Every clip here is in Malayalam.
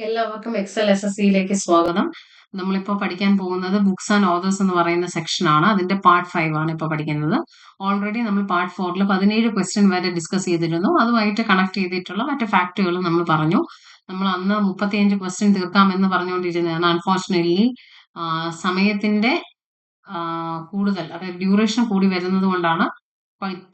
എല്ലാവർക്കും എക്സൽ എസ് എസ് സിയിലേക്ക് സ്വാഗതം. നമ്മളിപ്പോൾ പഠിക്കാൻ പോകുന്നത് ബുക്സ് ആൻഡ് ഓതേഴ്സ് എന്ന് പറയുന്ന സെക്ഷനാണ്. അതിന്റെ പാർട്ട് 5 ആണ് ഇപ്പോൾ പഠിക്കുന്നത്. ഓൾറെഡി നമ്മൾ പാർട്ട് 4ൽ 17 ക്വസ്റ്റ്യൻ വരെ ഡിസ്കസ് ചെയ്തിരുന്നു. അതുമായിട്ട് കണക്ട് ചെയ്തിട്ടുള്ള മറ്റ് ഫാക്റ്റുകളും നമ്മൾ പറഞ്ഞു. നമ്മൾ അന്ന് 35 ക്വസ്റ്റ്യൻ തീർക്കാമെന്ന് പറഞ്ഞുകൊണ്ടിരുന്നതാണ്. അൺഫോർച്ചുനേറ്റ്ലി സമയത്തിന്റെ കൂടുതൽ, അതായത് ഡ്യൂറേഷൻ കൂടി വരുന്നത് കൊണ്ടാണ്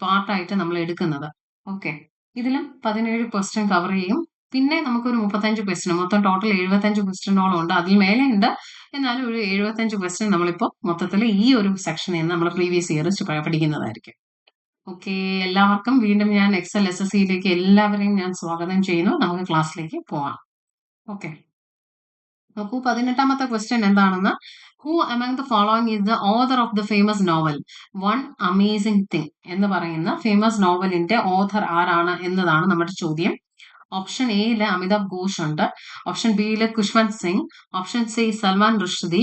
പാർട്ടായിട്ട് നമ്മൾ എടുക്കുന്നത്. ഓക്കെ, ഇതിലും 17 ക്വസ്റ്റ്യൻ കവർ ചെയ്യും. പിന്നെ നമുക്കൊരു 35 ക്വസ്റ്റ്യൻ, മൊത്തം ടോട്ടൽ 75 ക്വസ്റ്റ്യനോളം ഉണ്ട്. അതിൽ മേലെ ഉണ്ട്, എന്നാലും ഒരു 75 ക്വസ്റ്റ്യൻ നമ്മളിപ്പോൾ മൊത്തത്തിൽ ഈ ഒരു സെക്ഷനിൽ നിന്ന് നമ്മൾ പ്രീവിയസ് ഇയർ പഠിക്കുന്നതായിരിക്കും. ഓക്കെ, എല്ലാവർക്കും വീണ്ടും ഞാൻ എക്സൽ എസ് എസ് സിയിലേക്ക് എല്ലാവരെയും ഞാൻ സ്വാഗതം ചെയ്യുന്നു. നമുക്ക് ക്ലാസ്സിലേക്ക് പോവാം. ഓക്കെ, നോക്കൂ, 18ാമത്തെ ക്വസ്റ്റ്യൻ എന്താണെന്ന്. Who among the following is the author of the famous novel one amazing thing എന്ന് പറയുന്ന ഫേമസ് നോവലിന്റെ ഓഥർ ആരാണ് എന്നതാണ് നമ്മുടെ ചോദ്യം. ഓപ്ഷൻ എയില് അമിതാഭ് ഘോഷ് ഉണ്ട്, ഓപ്ഷൻ ബിയില് Khushwant Singh, option C Salman Rushdie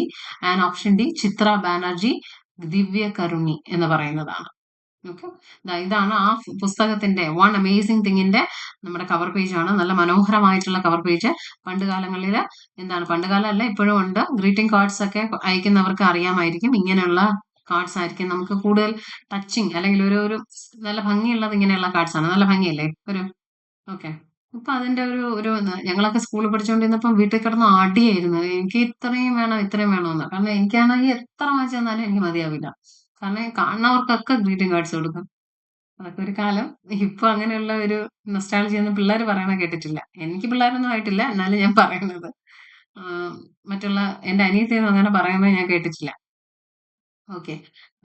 and option D Chitra Banerjee Divakaruni എന്ന് പറയുന്നതാണ്. ഓക്കെ, ഇതാണ് ആ പുസ്തകത്തിന്റെ വൺ അമേസിംഗ് തിങ്ങിന്റെ നമ്മുടെ കവർ പേജ് ആണ്. നല്ല മനോഹരമായിട്ടുള്ള കവർ പേജ്. പണ്ട് കാലങ്ങളിൽ പണ്ട് കാലമല്ല, ഇപ്പോഴും ഉണ്ട്. ഗ്രീറ്റിംഗ് കാർഡ്സ് ഒക്കെ അയക്കുന്നവർക്ക് അറിയാമായിരിക്കും. ഇങ്ങനെയുള്ള കാർഡ്സ് ആയിരിക്കും നമുക്ക് കൂടുതൽ ടച്ചിങ്, അല്ലെങ്കിൽ ഒരു നല്ല ഭംഗിയുള്ളത്. ഇങ്ങനെയുള്ള കാർഡ്സ് ആണ്. നല്ല ഭംഗിയല്ലേ ഒരു. ഓക്കെ, അപ്പൊ അതിന്റെ ഞങ്ങളൊക്കെ സ്കൂളിൽ പഠിച്ചുകൊണ്ടിരുന്നപ്പം വീട്ടിൽ കിടന്ന് അടിയായിരുന്നു. എനിക്ക് ഇത്രയും വേണം ഇത്രയും വേണമെന്ന്. കാരണം എനിക്കാണെങ്കിൽ എത്ര വാങ്ങിച്ചു തന്നാലും എനിക്ക് മതിയാവില്ല. കാരണം കാണുന്നവർക്കൊക്കെ ഗ്രീറ്റിംഗ് കാർഡ്സ് കൊടുക്കും. അതൊക്കെ ഒരു കാലം. ഇപ്പൊ അങ്ങനെയുള്ള ഒരു നൊസ്റ്റാൾജി ഒന്നും പിള്ളേർ പറയണ കേട്ടിട്ടില്ല. എനിക്ക് പിള്ളേരൊന്നും ആയിട്ടില്ല, എന്നാലും ഞാൻ പറയുന്നത്. മറ്റുള്ള എന്റെ അനിയത്തിയൊന്നും അങ്ങനെ പറയുന്നത് ഞാൻ കേട്ടിട്ടില്ല. ഓക്കെ,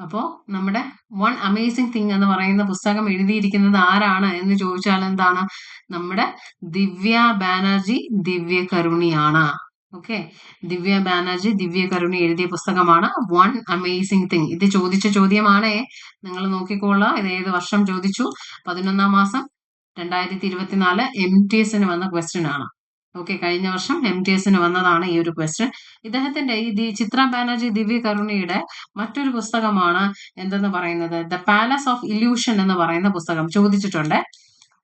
അപ്പോ നമ്മുടെ വൺ അമേസിംഗ് തിങ് എന്ന് പറയുന്ന പുസ്തകം എഴുതിയിരിക്കുന്നത് ആരാണ് എന്ന് ചോദിച്ചാൽ എന്താണ്? നമ്മുടെ ദിവ്യ ബാനർജി ദിവ്യ കരുണിയാണ്. ഓക്കെ, ദിവ്യ ബാനർജി ദിവ്യ കരുണി എഴുതിയ പുസ്തകമാണ് വൺ അമേസിംഗ് തിങ്. ഇത് ചോദിച്ച ചോദ്യമാണേ, നിങ്ങൾ നോക്കിക്കോളാം. ഇത് ഏത് വർഷം ചോദിച്ചു? 11ാം മാസം 2024 MTS വന്ന ക്വസ്റ്റ്യൻ ആണ്. ഓക്കെ, കഴിഞ്ഞ വർഷം MTS വന്നതാണ് ഈ ഒരു ക്വസ്റ്റ്യൻ. ഇദ്ദേഹത്തിന്റെ ഈ ചിത്ര ബാനർജി ദിവ്യ കരുണിയുടെ മറ്റൊരു പുസ്തകമാണ് എന്തെന്ന് പറയുന്നത്, ദ പാലസ് ഓഫ് ഇല്യൂഷൻ എന്ന് പറയുന്ന പുസ്തകം ചോദിച്ചിട്ടുണ്ട്.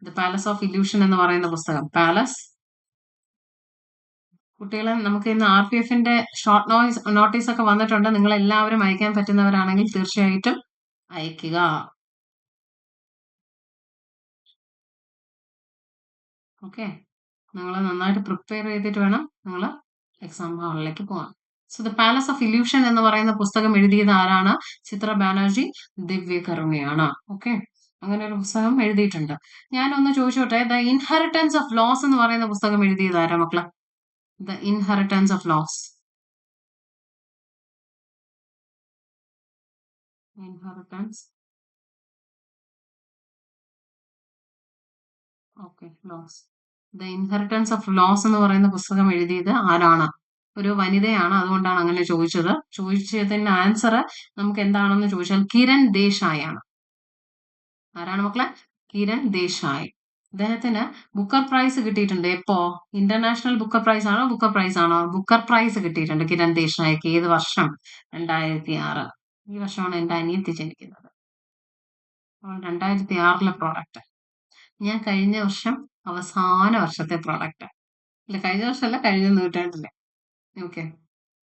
ദ പാലസ് ഓഫ് ഇല്യൂഷൻ എന്ന് പറയുന്ന പുസ്തകം. പാലസ്, കുട്ടികളെ, നമുക്ക് ഇന്ന് RPFന്റെ ഷോർട്ട് നോട്ടീസ് ഒക്കെ വന്നിട്ടുണ്ട്. നിങ്ങൾ എല്ലാവരും അയക്കാൻ പറ്റുന്നവരാണെങ്കിൽ തീർച്ചയായിട്ടും അയക്കുക. ഓക്കെ, നിങ്ങൾ നന്നായിട്ട് പ്രിപ്പയർ ചെയ്തിട്ട് വേണം നിങ്ങൾ എക്സാം ഹാളിലേക്ക് പോകാൻ. So the palace of illusion എന്ന് പറയുന്ന പുസ്തകം എഴുതിയത് ആരാണ്? ചിത്ര ബാനർജി ദിവ്യ കരുണയാണ്. ഓക്കെ, അങ്ങനെ ഒരു പുസ്തകം എഴുതിയിട്ടുണ്ട്. ഞാനൊന്ന് ചോദിച്ചോട്ടെ, ദ ഇൻഹെറിറ്റൻസ് ഓഫ് ലോസ് എന്ന് പറയുന്ന പുസ്തകം എഴുതിയത് ആരാ മക്കളെ? The inheritance of loss. Inheritance, okay, loss. The inheritance of loss എന്ന് പറയുന്ന പുസ്തകം എഴുതിയത് ആരാണ്? ഒരു വനിതയാണ്. അതുകൊണ്ടാണ് അങ്ങനെ ചോദിച്ചത്. ചോദിച്ചതിന്റെ ആൻസർ നമുക്ക് എന്താണെന്ന് ചോദിച്ചാൽ കിരൺ ദേശായി ആണ്. ആരാണ് മക്കളെ? കിരൺ ദേശായി. അദ്ദേഹത്തിന് ബുക്കർ പ്രൈസ് കിട്ടിയിട്ടുണ്ട്. എപ്പോ? ഇന്റർനാഷണൽ ബുക്കർ പ്രൈസ് ആണോ ബുക്കർ പ്രൈസ് ആണോ? ബുക്കർ പ്രൈസ് കിട്ടിയിട്ടുണ്ട് കിരൺ ദേശായിക്ക്. ഏത് വർഷം? 2006. ഈ വർഷമാണ് എന്റെ അനിയത്തി ജനിക്കുന്നത്. 2006 പ്രോഡക്റ്റ്. ഞാൻ കഴിഞ്ഞ വർഷം അവസാന വർഷത്തെ പ്രോഡക്റ്റ്. ഇല്ല, കഴിഞ്ഞ വർഷമല്ല, കഴിഞ്ഞ നൂറ്റാണ്ടിലെ. Okay,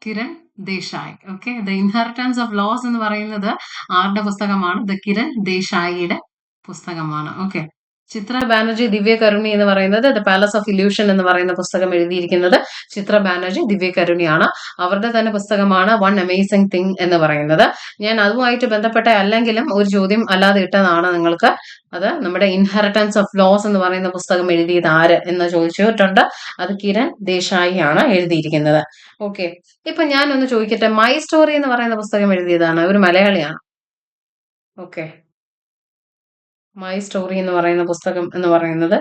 Kiran Desai. Okay, the inheritance of loss എന്ന് പറയുന്നത് ആരുടെ പുസ്തകമാണ്? ദ കിരൺ ദേശായിയുടെ പുസ്തകമാണ്. ഓക്കെ, ചിത്ര ബാനർജി ദിവ്യ കരുണി എന്ന് പറയുന്നത്, ദ പാലസ് ഓഫ് ഇല്യൂഷൻ എന്ന് പറയുന്ന പുസ്തകം എഴുതിയിരിക്കുന്നത് ചിത്ര ബാനർജി ദിവ്യ കരുണിയാണ്. അവരുടെ തന്നെ പുസ്തകമാണ് വൺ അമേസിംഗ് തിങ് എന്ന് പറയുന്നത്. ഞാൻ അതുമായിട്ട് ബന്ധപ്പെട്ട അല്ലെങ്കിലും ഒരു ചോദ്യം അല്ലാതെ ഇട്ടതാണ് നിങ്ങൾക്ക്. അത് നമ്മുടെ ഇൻഹെറിറ്റൻസ് ഓഫ് ലോസ് എന്ന് പറയുന്ന പുസ്തകം എഴുതിയത് ആര് എന്ന് ചോദിച്ചിട്ടുണ്ട്. അത് കിരൺ ദേശായി ആണ് എഴുതിയിരിക്കുന്നത്. ഓക്കെ, ഇപ്പൊ ഞാനൊന്ന് ചോദിക്കട്ടെ, മൈ സ്റ്റോറി എന്ന് പറയുന്ന പുസ്തകം എഴുതിയതാണ് ഒരു മലയാളിയാണ്. ഓക്കെ, മൈ സ്റ്റോറി എന്ന് പറയുന്ന പുസ്തകം എന്ന് പറയുന്നത്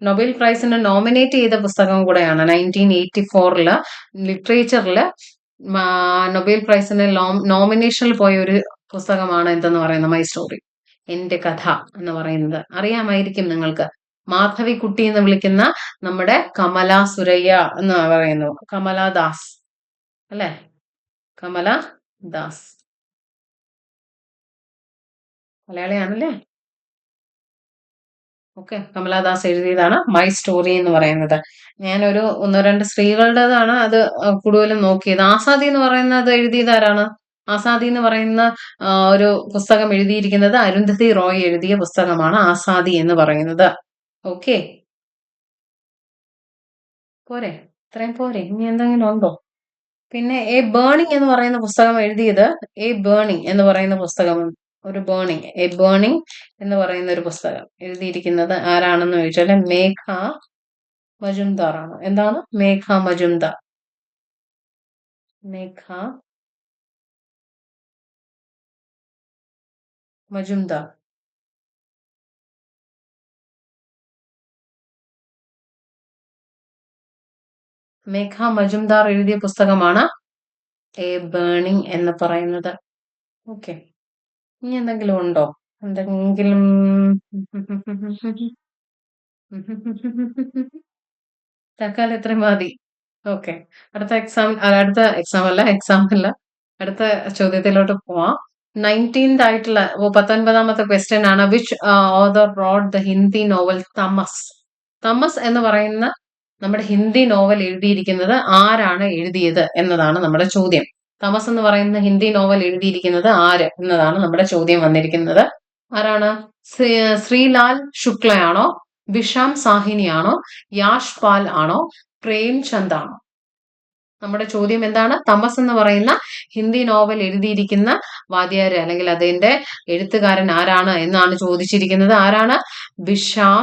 നൊബേൽ പ്രൈസിന് നോമിനേറ്റ് ചെയ്ത പുസ്തകം കൂടെയാണ്. 1984 ലിറ്ററേച്ചറിൽ നൊബേൽ പ്രൈസിന് നോമിനേഷനിൽ പോയ ഒരു പുസ്തകമാണ് എന്തെന്ന് പറയുന്നത്, മൈ സ്റ്റോറി, എന്റെ കഥ എന്ന് പറയുന്നത്. അറിയാമായിരിക്കും നിങ്ങൾക്ക്. മാധവിക്കുട്ടി എന്ന് വിളിക്കുന്ന നമ്മുടെ കമല സുരയ്യ എന്ന് പറയുന്നു. കമല ദാസ് അല്ലെ? കമല ദാസ് മലയാളിയാണല്ലേ? ഓക്കെ, കമലാദാസ് എഴുതിയതാണ് മൈ സ്റ്റോറി എന്ന് പറയുന്നത്. ഞാനൊരു ഒന്നോ രണ്ട് സ്ത്രീകളുടേതാണ് അത് കൂടുതലും നോക്കിയത്. ആസാദി എന്ന് പറയുന്നത് എഴുതിയത് ആരാണ്? ആസാദി എന്ന് പറയുന്ന ഒരു പുസ്തകം എഴുതിയിരിക്കുന്നത് അരുന്ധതി റോയ് എഴുതിയ പുസ്തകമാണ് ആസാദി എന്ന് പറയുന്നത്. ഓക്കെ, പോരെ? ഇത്രയും പോരെ? ഇനി എന്തെങ്കിലും ഉണ്ടോ? പിന്നെ എ ബേണിംഗ് എന്ന് പറയുന്ന പുസ്തകം എഴുതിയത്, എ ബേണിംഗ് എന്ന് പറയുന്ന പുസ്തകം, ഒരു ബേണിംഗ്, എ ബേണിംഗ് എന്ന് പറയുന്ന ഒരു പുസ്തകം എഴുതിയിരിക്കുന്നത് ആരാണെന്ന് ചോദിച്ചാൽ മേഘ മജുംദാർ ആണ്. എന്താണ്? മേഘ മജുംദാർ. മേഘ മജുംദാർ. മേഘ മജുംദാർ എഴുതിയ പുസ്തകമാണ് എ ബേണിംഗ് എന്ന് പറയുന്നത്. ഓക്കെ, ഇനി എന്തെങ്കിലും ഉണ്ടോ? എന്തെങ്കിലും തൽക്കാലം എത്ര മതി. ഓക്കെ, അടുത്ത ചോദ്യത്തിലോട്ട് പോവാം. 19th ആയിട്ടുള്ള 19ാമത്തെ ക്വസ്റ്റ്യൻ ആണ്. Which author wrote the Hindi novel Tamas? Tamas എന്ന് പറയുന്ന നമ്മുടെ ഹിന്ദി നോവൽ എഴുതിയിരിക്കുന്നത് ആരാണ് എഴുതിയത് എന്നതാണ് നമ്മുടെ ചോദ്യം. തമസ് എന്ന് പറയുന്ന ഹിന്ദി നോവൽ എഴുതിയിരിക്കുന്നത് ആര് എന്നതാണ് നമ്മുടെ ചോദ്യം വന്നിരിക്കുന്നത്. ആരാണ്? ശ്രീലാൽ ശുക്ലയാണോ, വിഷാം സാഹിനിയാണോ, യാഷ് പാൽ ആണോ, പ്രേംചന്ദ് ആണോ? നമ്മുടെ ചോദ്യം എന്താണ്? തമസ് എന്ന് പറയുന്ന ഹിന്ദി നോവൽ എഴുതിയിരിക്കുന്ന വാദ്യാര് അല്ലെങ്കിൽ അതിന്റെ എഴുത്തുകാരൻ ആരാണ് എന്നാണ് ചോദിച്ചിരിക്കുന്നത്. ആരാണ്? ബിഷാം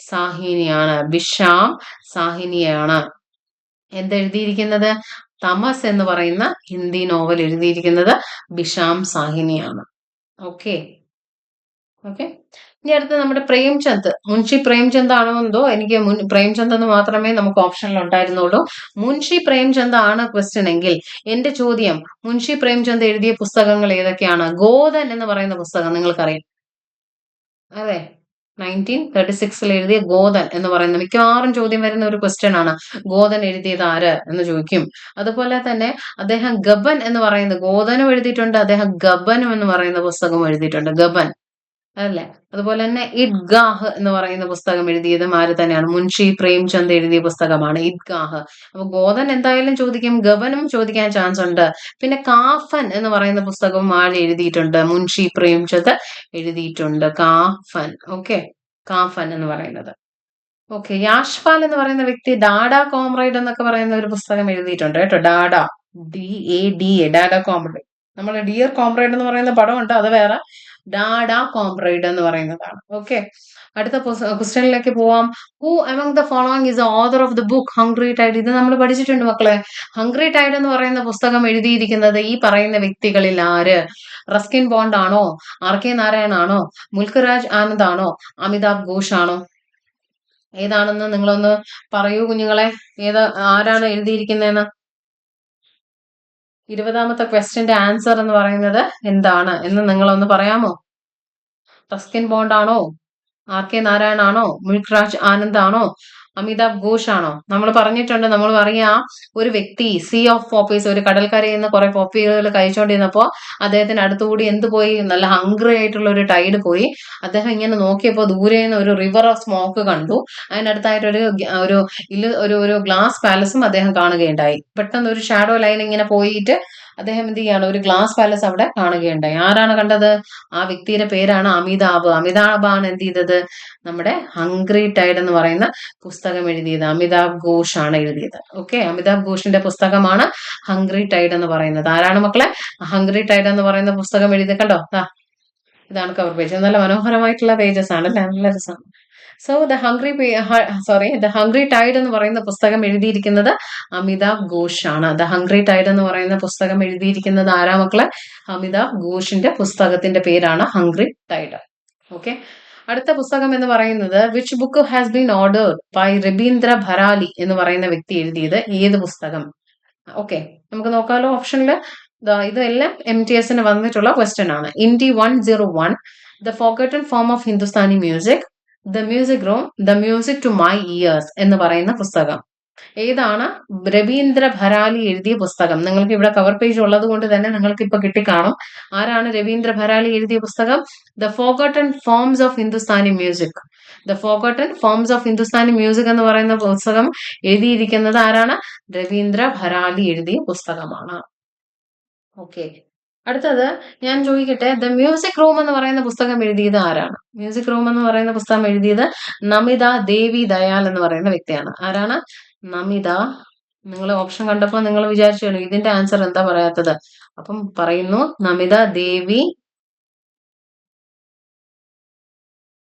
സാഹിനിയാണ്. ബിഷാം സാഹിനിയാണ് എന്തെഴുതിയിരിക്കുന്നത്? തമസ് എന്ന് പറയുന്ന ഹിന്ദി നോവൽ എഴുതിയിരിക്കുന്നത് ബിഷാം സാഹിനിയാണ്. ഓക്കെ ഓക്കെ, ഇനി അടുത്ത് നമ്മുടെ പ്രേംചന്ദ്, മുൻഷി പ്രേംചന്ദ് ആണോ എന്തോ, എനിക്ക് പ്രേംചന്ദ് എന്ന് മാത്രമേ നമുക്ക് ഓപ്ഷനിൽ ഉണ്ടായിരുന്നുള്ളൂ. മുൻഷി പ്രേംചന്ദ് ആണ് ക്വസ്റ്റ്യൻ എങ്കിൽ എന്റെ ചോദ്യം, മുൻഷി പ്രേംചന്ദ് എഴുതിയ പുസ്തകങ്ങൾ ഏതൊക്കെയാണ്? ഗോദൻ എന്ന് പറയുന്ന പുസ്തകം നിങ്ങൾക്കറിയാം, അതെ, 1936 എഴുതിയ ഗോദൻ എന്ന് പറയുന്ന മിക്കവാറും ചോദ്യം വരുന്ന ഒരു ക്വസ്റ്റ്യൻ ആണ്. ഗോദൻ എഴുതിയത് ആര് എന്ന് ചോദിക്കും. അതുപോലെ തന്നെ അദ്ദേഹം ഗബൻ എന്ന് പറയുന്നത്, ഗോദനും എഴുതിയിട്ടുണ്ട്, അദ്ദേഹം ഗബനും എന്ന് പറയുന്ന പുസ്തകവും എഴുതിയിട്ടുണ്ട്. ഗബൻ അല്ലേ? അതുപോലെ തന്നെ ഇദ്ഗാഹ് എന്ന് പറയുന്ന പുസ്തകം എഴുതിയതും ആര് തന്നെയാണ്? മുൻഷി പ്രേംചന്ദ് എഴുതിയ പുസ്തകമാണ് ഇദ്ഗാഹ്. അപ്പൊ ഗോദൻ എന്തായാലും ചോദിക്കും, ഗബനും ചോദിക്കാൻ ചാൻസ് ഉണ്ട്. പിന്നെ കാഫൻ എന്ന് പറയുന്ന പുസ്തകവും ആര് എഴുതിയിട്ടുണ്ട്? മുൻഷി പ്രേംചന്ദ് എഴുതിയിട്ടുണ്ട്. കാഫൻ. ഓക്കെ, കാഫൻ എന്ന് പറയുന്നത്. ഓക്കെ, യാഷ്പാൽ എന്ന് പറയുന്ന വ്യക്തി ഡാഡ കോമ്രേഡ് എന്നൊക്കെ പറയുന്ന ഒരു പുസ്തകം എഴുതിയിട്ടുണ്ട് കേട്ടോ. Dada, DADA, dada comrade. നമ്മൾ ഡിയർ കോമ്രേഡ് എന്ന് പറയുന്ന പടമുണ്ട്, അത് വേറെ. ഡാഡ കോംറേഡ് എന്ന് പറയുന്നതാണ്. ഓക്കെ, അടുത്ത ക്വസ്റ്റ്യനിലേക്ക് പോവാം. Who among the following is the author of the book hungry tide? ഇത് നമ്മൾ പഠിച്ചിട്ടുണ്ട് മക്കളെ. ഹംഗ്രി ടൈഡ് എന്ന് പറയുന്ന പുസ്തകം എഴുതിയിരിക്കുന്നത് ഈ പറയുന്ന വ്യക്തികളിൽ ആര്? റസ്കിൻ ബോണ്ട് ആണോ, RK നാരായൺ ആണോ, മുൽക്ക് ആനന്ദ് ആണോ, അമിതാഭ് ഘോഷ് ആണോ? ഏതാണെന്ന് നിങ്ങളൊന്ന് പറയൂ കുഞ്ഞുങ്ങളെ. ആരാണ് എഴുതിയിരിക്കുന്നതെന്ന്? 20ാമത്തെ ക്വസ്റ്റ്യന്റെ ആൻസർ എന്ന് പറയുന്നത് എന്താണ് എന്ന് നിങ്ങളൊന്ന് പറയാമോ? റസ്കിൻ ബോണ്ട് ആണോ, RK നാരായൺ ആണോ, മുൽക്ക് ആനന്ദ് ആണോ, അമിതാഭ് ഘോഷ് ആണോ? നമ്മൾ പറഞ്ഞിട്ടുണ്ട്, നമ്മൾ പറയാം, ഒരു വ്യക്തി സീ ഓഫ് പോപ്പീസ്, ഒരു കടൽക്കരയിൽ നിന്ന് കുറെ പോപ്പികൾ കഴിച്ചുകൊണ്ടിരുന്നപ്പോ അദ്ദേഹത്തിന് അടുത്തുകൂടി എന്ത് പോയി? നല്ല ഹംഗ്രി ആയിട്ടുള്ള ഒരു ടൈഡ് പോയി. അദ്ദേഹം ഇങ്ങനെ നോക്കിയപ്പോൾ ദൂരെ നിന്ന് ഒരു റിവർ ഓഫ് സ്മോക്ക് കണ്ടു. അതിനടുത്തായിട്ട് ഒരു ഒരു ഗ്ലാസ് പാലസും അദ്ദേഹം കാണുകയുണ്ടായി. പെട്ടെന്ന് ഒരു ഷാഡോ ലൈൻ ഇങ്ങനെ പോയിട്ട് അദ്ദേഹം എന്ത് ചെയ്യാണ്? ഒരു ഗ്ലാസ് പാലസ് അവിടെ കാണുകയുണ്ടായി. ആരാണ് കണ്ടത്? ആ വ്യക്തിയുടെ പേരാണ് അമിതാഭ്. അമിതാഭാണ് എന്ത് ചെയ്തത്? നമ്മുടെ ഹംഗ്രി ടൈഡ് എന്ന് പറയുന്ന പുസ്തകം എഴുതിയത്. അമിതാഭ് ഘോഷ് ആണ് എഴുതിയത്. ഓക്കെ, അമിതാഭ് ഘോഷിന്റെ പുസ്തകമാണ് ഹംഗ്രി ടൈഡ് എന്ന് പറയുന്നത്. ആരാണ് മക്കളെ ഹംഗ്രി ടൈഡ് എന്ന് പറയുന്ന പുസ്തകം എഴുതിയത്? കണ്ടോ, ഇതാണ് കവർ പേജ്. നല്ല മനോഹരമായിട്ടുള്ള പേജസ് ആണ്, നല്ല രസമാണ്. സോ ദ ഹംഗ്രി ടൈഡ് എന്ന് പറയുന്ന പുസ്തകം എഴുതിയിരിക്കുന്നത് അമിതാഭ് ഘോഷ് ആണ്. ദ ഹംഗ്രി ടൈഡ് എന്ന് പറയുന്ന പുസ്തകം എഴുതിയിരിക്കുന്നത് ആരാ മക്കളെ? അമിതാഭ് ഘോഷിന്റെ പുസ്തകത്തിന്റെ പേരാണ് ഹംഗ്രി ടൈഡ്. ഓക്കെ, അടുത്ത പുസ്തകം എന്ന് പറയുന്നത് which book has been authored by Rabindra Bharali എന്ന് പറയുന്ന വ്യക്തി എഴുതിയത് ഏത് പുസ്തകം? ഓക്കെ, നമുക്ക് നോക്കാമല്ലോ ഓപ്ഷനിൽ. ഇതെല്ലാം MTSന് വന്നിട്ടുള്ള ക്വസ്റ്റ്യൻ ആണ്. Indy 101, the forgotten form of Hindustani music, the music room, the music to my ears എന്ന് പറയുന്ന പുസ്തകം ഏതാണ്? രവീന്ദ്ര ഭരാലി എഴുതിയ പുസ്തകം. നിങ്ങൾക്ക് ഇവിടെ കവർ പേജ് ഉള്ളത് കൊണ്ട് തന്നെ നിങ്ങൾക്ക് ഇപ്പൊ കിട്ടിക്കാണും. ആരാണ് രവീന്ദ്ര ഭരാലി എഴുതിയ പുസ്തകം? The forgotten forms of Hindustani music. The forgotten forms of Hindustani music എന്ന് പറയുന്ന പുസ്തകം എഴുതിയിരിക്കുന്നത് ആരാണ്? രവീന്ദ്ര ഭരാലി എഴുതിയ പുസ്തകമാണ്. ഓക്കെ, അടുത്തത് ഞാൻ ചോദിക്കട്ടെ, ദ മ്യൂസിക് റൂം എന്ന് പറയുന്ന പുസ്തകം എഴുതിയത് ആരാണ്? മ്യൂസിക് റൂം എന്ന് പറയുന്ന പുസ്തകം എഴുതിയത് നമിത ദേവി ദയാൽ എന്ന് പറയുന്ന വ്യക്തിയാണ്. ആരാണ്? നമിത. നിങ്ങൾ ഓപ്ഷൻ കണ്ടപ്പോൾ നിങ്ങൾ വിചാരിച്ചു ഇതിന്റെ ആൻസർ എന്താ പറയാത്തത്? അപ്പം പറയുന്നു, നമിത ദേവി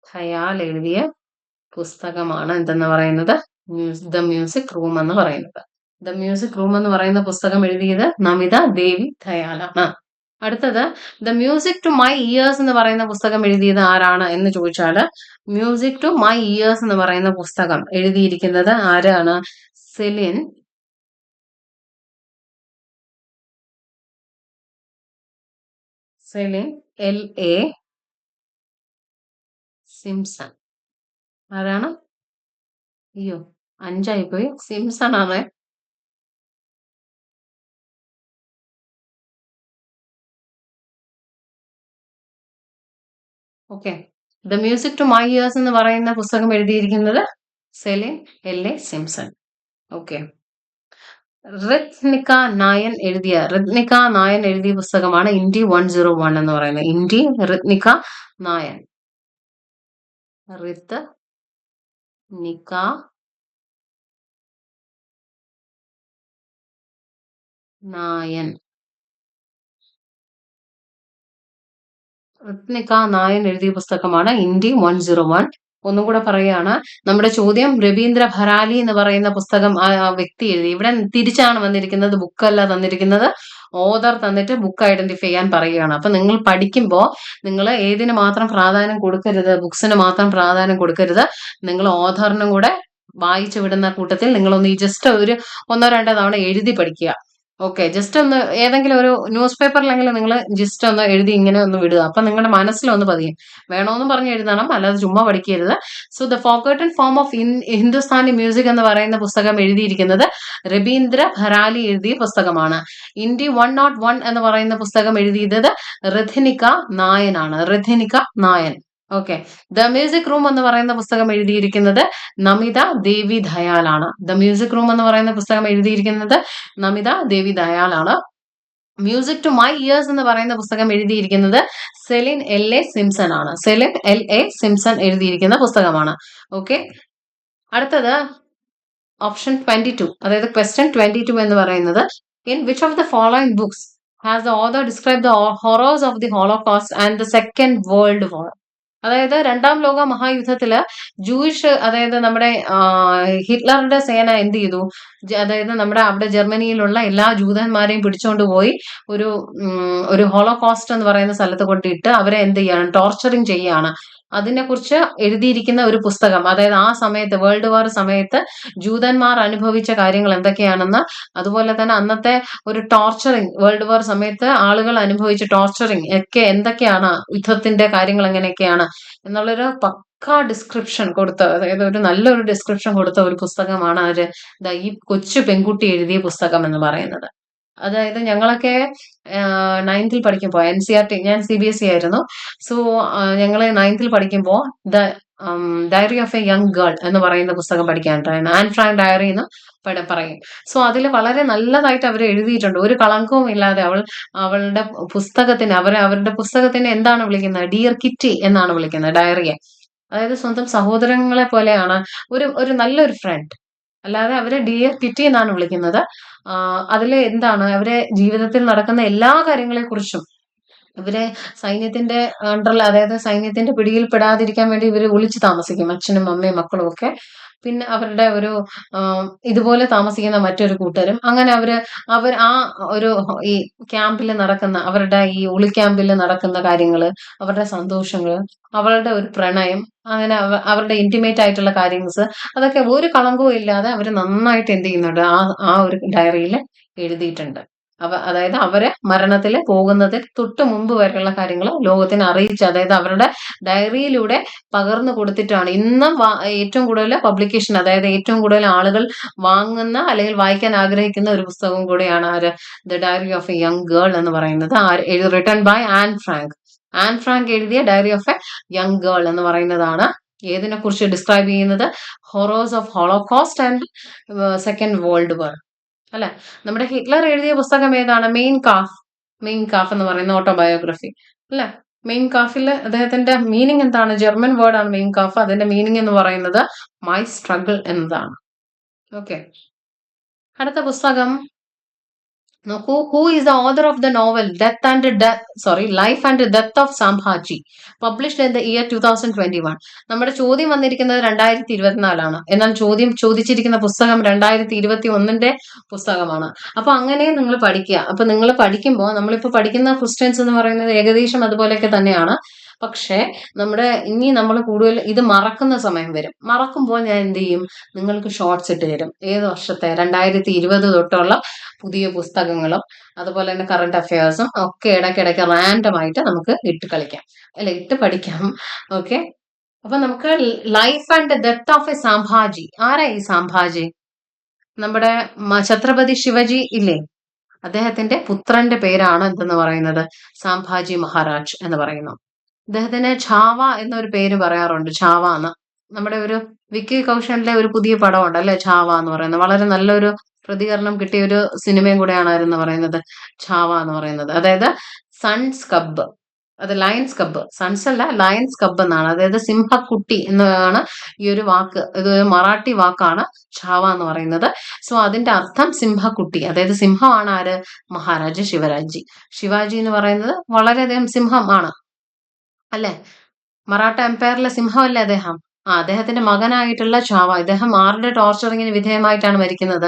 ദയാൽ എഴുതിയ പുസ്തകമാണ് എന്തെന്ന് പറയുന്നത്? ദ മ്യൂസിക് റൂം എന്ന് പറയുന്നത്. ദ മ്യൂസിക് റൂം എന്ന് പറയുന്ന പുസ്തകം എഴുതിയത് നമിത ദേവി ദയാലാണ്. അടുത്തത്, the music to my ears എന്ന് പറയുന്ന പുസ്തകം എഴുതിയത് ആരാണ് എന്ന് ചോദിച്ചാൽ, മ്യൂസിക് ടു മൈ ഇയേഴ്സ് എന്ന് പറയുന്ന പുസ്തകം എഴുതിയിരിക്കുന്നത് ആരാണ്? Celine LA Simpson. ആരാണ്? അയ്യോ, 5 പോയി. സിംസൺ ആണ്. Okay, the music to my ears എന്ന് പറയുന്ന പുസ്തകം എഴുതിയിരിക്കുന്നത് സെലിൻ LA സിംസൺ. ഓക്കെ, ഋത്നിക നായൻ എഴുതിയ പുസ്തകമാണ് ഇന്ത്യ 101 എന്ന് പറയുന്നത്. ഇന്ത്യ ഋത്നിക നായൻ. ഋത്നിക നായൻ. ഋത്നിക നായൻ എഴുതിയ പുസ്തകമാണ് ഇന്ത്യ 101. ഒന്നും കൂടെ പറയാണ്, നമ്മുടെ ചോദ്യം രവീന്ദ്ര ഭരാലി എന്ന് പറയുന്ന പുസ്തകം ആ വ്യക്തി എഴുതി. ഇവിടെ തിരിച്ചാണ് വന്നിരിക്കുന്നത്, ബുക്കല്ല തന്നിരിക്കുന്നത്, ഓതർ തന്നിട്ട് ബുക്ക് ഐഡന്റിഫൈ ചെയ്യാൻ പറയുകയാണ്. അപ്പൊ നിങ്ങൾ പഠിക്കുമ്പോൾ നിങ്ങൾ ഏതിന് മാത്രം പ്രാധാന്യം കൊടുക്കരുത്, ബുക്സിന് മാത്രം പ്രാധാന്യം കൊടുക്കരുത്, നിങ്ങൾ ഓഥറിനും കൂടെ വായിച്ചു വിടുന്ന കൂട്ടത്തിൽ നിങ്ങളൊന്ന് ജസ്റ്റ് ഒരു 1-2 തവണ എഴുതി പഠിക്കുക. ഓക്കെ, ജസ്റ്റ് ഒന്ന് ഏതെങ്കിലും ഒരു ന്യൂസ് പേപ്പറിലെങ്കിലും നിങ്ങൾ ജസ്റ്റ് ഒന്ന് എഴുതി ഇങ്ങനെ ഒന്ന് വിടുക. അപ്പൊ നിങ്ങളുടെ മനസ്സിലൊന്ന് പതിയും. വേണമെന്നും പറഞ്ഞ് എഴുതണം, അല്ലാതെ ചുമ്മാ പഠിക്കരുത്. So the forgotten form of Hindustani music എന്ന് പറയുന്ന പുസ്തകം എഴുതിയിരിക്കുന്നത് രവീന്ദ്ര ഭരാലി എഴുതിയ പുസ്തകമാണ്. ഇന്ത്യ 101 എന്ന് പറയുന്ന പുസ്തകം എഴുതിയത് ഋത്നിക നായനാണ്. ഋത്നിക നായൻ. ഓക്കെ, ദ മ്യൂസിക് റൂം എന്ന് പറയുന്ന പുസ്തകം എഴുതിയിരിക്കുന്നത് Namitha Devi ദയാലാണ്. The music room എന്ന് പറയുന്ന പുസ്തകം എഴുതിയിരിക്കുന്നത് Namitha Devi ദയാലാണ്. Music to my ears എന്ന് പറയുന്ന പുസ്തകം എഴുതിയിരിക്കുന്നത് സെലിൻ LA സിംസൺ ആണ്. സെലിൻ LA സിംസൺ എഴുതിയിരിക്കുന്ന പുസ്തകമാണ്. ഓക്കെ, അടുത്തത് ഓപ്ഷൻ 22, അതായത് ക്വസ്റ്റ്യൻ 22 എന്ന് പറയുന്നത്, in which of the following books has the author describe the horrors of the holocaust and the second world വാർ? അതായത് 2ാം ലോക മഹായുദ്ധത്തില് ജൂയിഷ്, അതായത് നമ്മുടെ ഹിറ്റ്ലറുടെ സേന എന്ത് ചെയ്തു? അതായത് നമ്മുടെ അവിടെ ജർമ്മനിയിലുള്ള എല്ലാ ജൂതന്മാരെയും പിടിച്ചുകൊണ്ട് പോയി ഒരു ഹോളോകോസ്റ്റ് എന്ന് പറയുന്ന സ്ഥലത്ത് കൊണ്ടിട്ട് അവരെ എന്ത് ചെയ്യാണ്? ടോർച്ചറിങ് ചെയ്യാണ്. അതിനെക്കുറിച്ച് എഴുതിയിരിക്കുന്ന ഒരു പുസ്തകം. അതായത് ആ സമയത്ത് വേൾഡ് വാർ സമയത്ത് ജൂതന്മാർ അനുഭവിച്ച കാര്യങ്ങൾ എന്തൊക്കെയാണെന്ന്, അതുപോലെ തന്നെ അന്നത്തെ ഒരു ടോർച്ചറിങ്, വേൾഡ് വാർ സമയത്ത് ആളുകൾ അനുഭവിച്ച ടോർച്ചറിങ് ഒക്കെ എന്തൊക്കെയാണ്, യുദ്ധത്തിന്റെ കാര്യങ്ങൾ എങ്ങനെയൊക്കെയാണ് എന്നുള്ളൊരു പക്കാ ഡിസ്ക്രിപ്ഷൻ കൊടുത്ത, അതായത് ഒരു നല്ലൊരു ഡിസ്ക്രിപ്ഷൻ കൊടുത്ത ഒരു പുസ്തകമാണ് ഈ കൊച്ചു പെൺകുട്ടി എഴുതിയ പുസ്തകം എന്ന് പറയുന്നത്. അതായത് ഞങ്ങളൊക്കെ 9th പഠിക്കുമ്പോൾ NCERT, ഞാൻ CBSE ആയിരുന്നു. സോ ഞങ്ങള് 9th പഠിക്കുമ്പോൾ the diary of a young girl എന്ന് പറയുന്ന പുസ്തകം പഠിക്കാനുണ്ടായിരുന്നു. ആൻ ഫ്രാങ്ക് ഡയറി എന്ന് പറയും. സോ അതിൽ വളരെ നല്ലതായിട്ട് അവർ എഴുതിയിട്ടുണ്ട്. ഒരു കളങ്കവും ഇല്ലാതെ അവളുടെ പുസ്തകത്തിന്, അവരുടെ പുസ്തകത്തിന് എന്താണ് വിളിക്കുന്നത്? ഡിയർ കിറ്റി എന്നാണ് വിളിക്കുന്നത് ഡയറിയെ. അതായത് സ്വന്തം സഹോദരങ്ങളെ പോലെയാണ്, ഒരു നല്ലൊരു ഫ്രണ്ട്. അല്ലാതെ അവരെ ഡിയർ കിറ്റി എന്നാണ് വിളിക്കുന്നത്. അതില് എന്താണ്, അവരെ ജീവിതത്തിൽ നടക്കുന്ന എല്ലാ കാര്യങ്ങളെ കുറിച്ചും, ഇവരെ സൈന്യത്തിന്റെ അണ്ടറിൽ, അതായത് സൈന്യത്തിന്റെ പിടിയിൽ പെടാതിരിക്കാൻ വേണ്ടി ഇവര് ഒളിച്ചു താമസിക്കും, അച്ഛനും അമ്മയും മക്കളും ഒക്കെ. പിന്നെ അവരുടെ ഇതുപോലെ താമസിക്കുന്ന മറ്റൊരു കൂട്ടരും. അങ്ങനെ അവർ ആ ഒരു ഈ ക്യാമ്പിൽ നടക്കുന്ന, അവരുടെ ഈ ഒളി ക്യാമ്പിൽ നടക്കുന്ന കാര്യങ്ങള്, അവരുടെ സന്തോഷങ്ങള്, അവളുടെ ഒരു പ്രണയം, അങ്ങനെ അവരുടെ ഇന്റിമേറ്റ് ആയിട്ടുള്ള കാര്യങ്ങൾ, അതൊക്കെ ഒരു കളങ്കവും ഇല്ലാതെ അവർ നന്നായിട്ട് എന്ത് ചെയ്യുന്നുണ്ട്, ആ ഒരു ഡയറിയിൽ എഴുതിയിട്ടുണ്ട്. അതായത് അവരെ മരണത്തിൽ പോകുന്നതിൽ തൊട്ട് മുമ്പ് വരെയുള്ള കാര്യങ്ങൾ ലോകത്തിന് അറിയിച്ച്, അതായത് അവരുടെ ഡയറിയിലൂടെ പകർന്നു കൊടുത്തിട്ടാണ് ഇന്നും ഏറ്റവും കൂടുതൽ പബ്ലിക്കേഷൻ, അതായത് ഏറ്റവും കൂടുതൽ ആളുകൾ വാങ്ങുന്ന അല്ലെങ്കിൽ വായിക്കാൻ ആഗ്രഹിക്കുന്ന ഒരു പുസ്തകം കൂടെയാണ് the diary of a young girl എന്ന് പറയുന്നത്. റിട്ടൺ ബൈ ആൻ ഫ്രാങ്ക് എഴുതിയ diary of a young girl എന്ന് പറയുന്നതാണ് ഏതിനെ കുറിച്ച് ഡിസ്ക്രൈബ് ചെയ്യുന്നത്? Horrors of holocaust and second world war അല്ലെ. നമ്മുടെ ഹിറ്റ്ലർ എഴുതിയ പുസ്തകം ഏതാണ്? മെയിൻ കാഫ് എന്ന് പറയുന്ന ഓട്ടോബയോഗ്രഫി അല്ലെ. മെയിൻ കാഫിൽ അദ്ദേഹത്തിന്റെ മീനിങ് എന്താണ്? ജർമ്മൻ വേർഡ് ആണ് മെയിൻ കാഫ്. അതിന്റെ മീനിങ് എന്ന് പറയുന്നത് മൈ സ്ട്രഗിൾ എന്നതാണ്. ഓക്കെ, അടുത്ത പുസ്തകം നോക്കൂ. Who is the author of the novel life and death of Sambhaji, published in the year 2021? നമ്മുടെ ചോദ്യം വന്നിരിക്കുന്നത് 2024 എന്നാൽ ചോദ്യം ചോദിച്ചിരിക്കുന്ന പുസ്തകം 2021 പുസ്തകമാണ്. അപ്പൊ അങ്ങനെ നിങ്ങൾ പഠിക്കുക. അപ്പൊ നിങ്ങൾ പഠിക്കുമ്പോൾ നമ്മളിപ്പോ പഠിക്കുന്ന ക്വസ്റ്റ്യൻസ് എന്ന് പറയുന്നത് ഏകദേശം അതുപോലെയൊക്കെ തന്നെയാണ്. പക്ഷെ ഇനി നമ്മൾ കൂടുതൽ ഇത് മറക്കുന്ന സമയം വരും. മറക്കുമ്പോൾ ഞാൻ എന്ത് ചെയ്യും? നിങ്ങൾക്ക് ഷോർട്സ് ഇട്ട് തരും. ഏത് വർഷത്തെ 2020 തൊട്ടുള്ള പുതിയ പുസ്തകങ്ങളും അതുപോലെ തന്നെ കറണ്ട് അഫയേഴ്സും ഒക്കെ ഇടയ്ക്കിടയ്ക്ക് റാൻഡം ആയിട്ട് നമുക്ക് ഇട്ട് പഠിക്കാം. ഓക്കെ, അപ്പൊ നമുക്ക് life and death of a Sambhaji. ആരാ ഈ സംഭാജി? നമ്മുടെ ഛത്രപതി ശിവജി ഇല്ലേ, അദ്ദേഹത്തിന്റെ പുത്രന്റെ പേരാണ് എന്തെന്ന് പറയുന്നത്? സംഭാജി മഹാരാജ് എന്ന് പറയുന്നു. അദ്ദേഹത്തിന് ഛാവ എന്നൊരു പേര് പറയാറുണ്ട്. ഛാവ എന്ന് നമ്മുടെ ഒരു വിക്കി കൗശലിലെ ഒരു പുതിയ പടമുണ്ട് അല്ലെ, ഛാവ എന്ന് പറയുന്നത്. വളരെ നല്ലൊരു പ്രതികരണം കിട്ടിയ ഒരു സിനിമയും കൂടെയാണ് എന്ന് പറയുന്നത്, ഛാവ എന്ന് പറയുന്നത്. അതായത് സൺസ് കബ്ബ്, അത് ലയൺസ് കബ്ബ്, സൺസ് അല്ല ലയൺസ് കബ്ബ് എന്നാണ്. അതായത് സിംഹക്കുട്ടി എന്നാണ് ഈ ഒരു വാക്ക്. ഇതൊരു മറാഠി വാക്കാണ് ഛാവ എന്ന് പറയുന്നത്. സോ അതിന്റെ അർത്ഥം സിംഹക്കുട്ടി. അതായത് സിംഹമാണ് ആര്? മഹാരാജ ശിവരാജി. ശിവാജി എന്ന് പറയുന്നത് വളരെയധികം സിംഹമാണ് അല്ലെ. മറാഠ എംപയറിലെ സിംഹമല്ലേ അദ്ദേഹം. അദ്ദേഹത്തിന്റെ മകനായിട്ടുള്ള ഛാവ, ഇദ്ദേഹം ആരുടെ ടോർച്ചറിങ്ങിന് വിധേയമായിട്ടാണ് മരിക്കുന്നത്?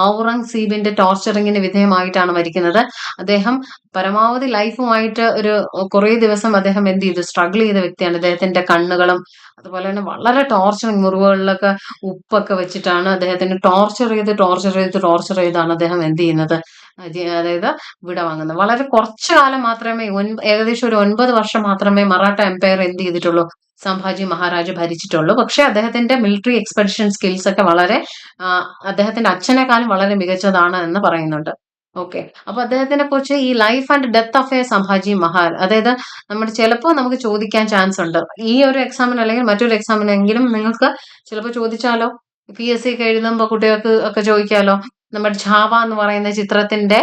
ഔറംഗസീബിന്റെ ടോർച്ചറിങ്ങിന് വിധേയമായിട്ടാണ് മരിക്കുന്നത്. അദ്ദേഹം പരമാവധി ലൈഫുമായിട്ട് ഒരു കുറേ ദിവസം അദ്ദേഹം എന്ത് ചെയ്തു? സ്ട്രഗിൾ ചെയ്ത വ്യക്തിയാണ്. അദ്ദേഹത്തിന്റെ കണ്ണുകളും അതുപോലെ തന്നെ വളരെ ടോർച്ചറിങ്, മുറിവുകളിലൊക്കെ ഉപ്പൊക്കെ വെച്ചിട്ടാണ് അദ്ദേഹത്തിന് ടോർച്ചർ ചെയ്താണ് അദ്ദേഹം എന്ത് ചെയ്യുന്നത്? അതായത് വിട വാങ്ങുന്നത്. വളരെ കുറച്ചു കാലം മാത്രമേ, ഏകദേശം ഒരു 9 വർഷം മാത്രമേ മറാഠ എംപയർ എന്ത് ചെയ്തിട്ടുള്ളൂ? സംഭാജി മഹാരാജ് ഭരിച്ചിട്ടുള്ളൂ. പക്ഷെ അദ്ദേഹത്തിന്റെ മിലിറ്ററി എക്സ്പെഡിഷൻ സ്കിൽസ് ഒക്കെ വളരെ അദ്ദേഹത്തിന്റെ അച്ഛനെക്കാളും വളരെ മികച്ചതാണ് എന്ന് പറയുന്നുണ്ട്. ഓക്കെ, അപ്പൊ അദ്ദേഹത്തിനെ കുറിച്ച് ഈ life and death of a Sambhaji അതായത് ചിലപ്പോൾ നമുക്ക് ചോദിക്കാൻ ചാൻസ് ഉണ്ട്. ഈ ഒരു എക്സാമിന് അല്ലെങ്കിൽ മറ്റൊരു എക്സാമിനെങ്കിലും നിങ്ങൾക്ക് ചിലപ്പോൾ ചോദിച്ചാലോ. PSC ഒക്കെ എഴുതുമ്പോൾ കുട്ടികൾക്ക് ഒക്കെ ചോദിക്കാലോ. നമ്മുടെ ഛാവ എന്ന് പറയുന്ന ചിത്രത്തിന്റെ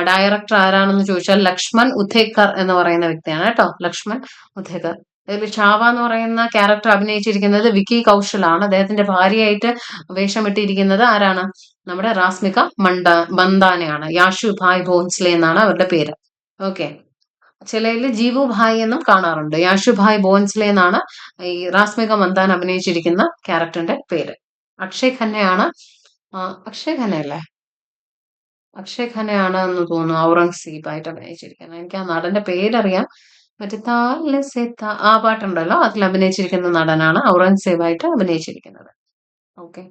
ഡയറക്ടർ ആരാണെന്ന് ചോദിച്ചാൽ ലക്ഷ്മൺ ഉദ്ധേക്കർ എന്ന് പറയുന്ന വ്യക്തിയാണ് കേട്ടോ. ലക്ഷ്മൺ ഉദ്ധേക്കർ. അതിൽ ഛാവ എന്ന് പറയുന്ന ക്യാരക്ടർ അഭിനയിച്ചിരിക്കുന്നത് വിക്കി കൗശലാണ്. അദ്ദേഹത്തിന്റെ ഭാര്യയായിട്ട് വേഷമിട്ടിരിക്കുന്നത് ആരാണ്? നമ്മുടെ റാസ്മിക മന്ദാനയാണ്. യാഷു ഭായ് ഭോൻസ്ലെ എന്നാണ് അവരുടെ പേര്. ഓക്കെ, ചിലയിൽ ജീവു ഭായ് എന്നും കാണാറുണ്ട്. യാഷു ഭായ് ഭോൻസ്ലെ എന്നാണ് ഈ റാസ്മിക മന്ദാന അഭിനയിച്ചിരിക്കുന്ന ക്യാരക്ടറിന്റെ പേര്. അക്ഷയ് ഖന്നയാണ്. അക്ഷയ് ഖന്നയല്ലേ? അക്ഷയ് ഖന്നയാണ് എന്ന് തോന്നുന്നു ഔറംഗസീബായിട്ട് അഭിനയിച്ചിരിക്കുന്നത്. എനിക്ക് ആ നടന്റെ പേരറിയാം. മറ്റേ ആ പാട്ടുണ്ടല്ലോ, അതിൽ അഭിനയിച്ചിരിക്കുന്ന നടനാണ് ഔറംഗസേബായിട്ട് അഭിനയിച്ചിരിക്കുന്നത്. ഓക്കെ,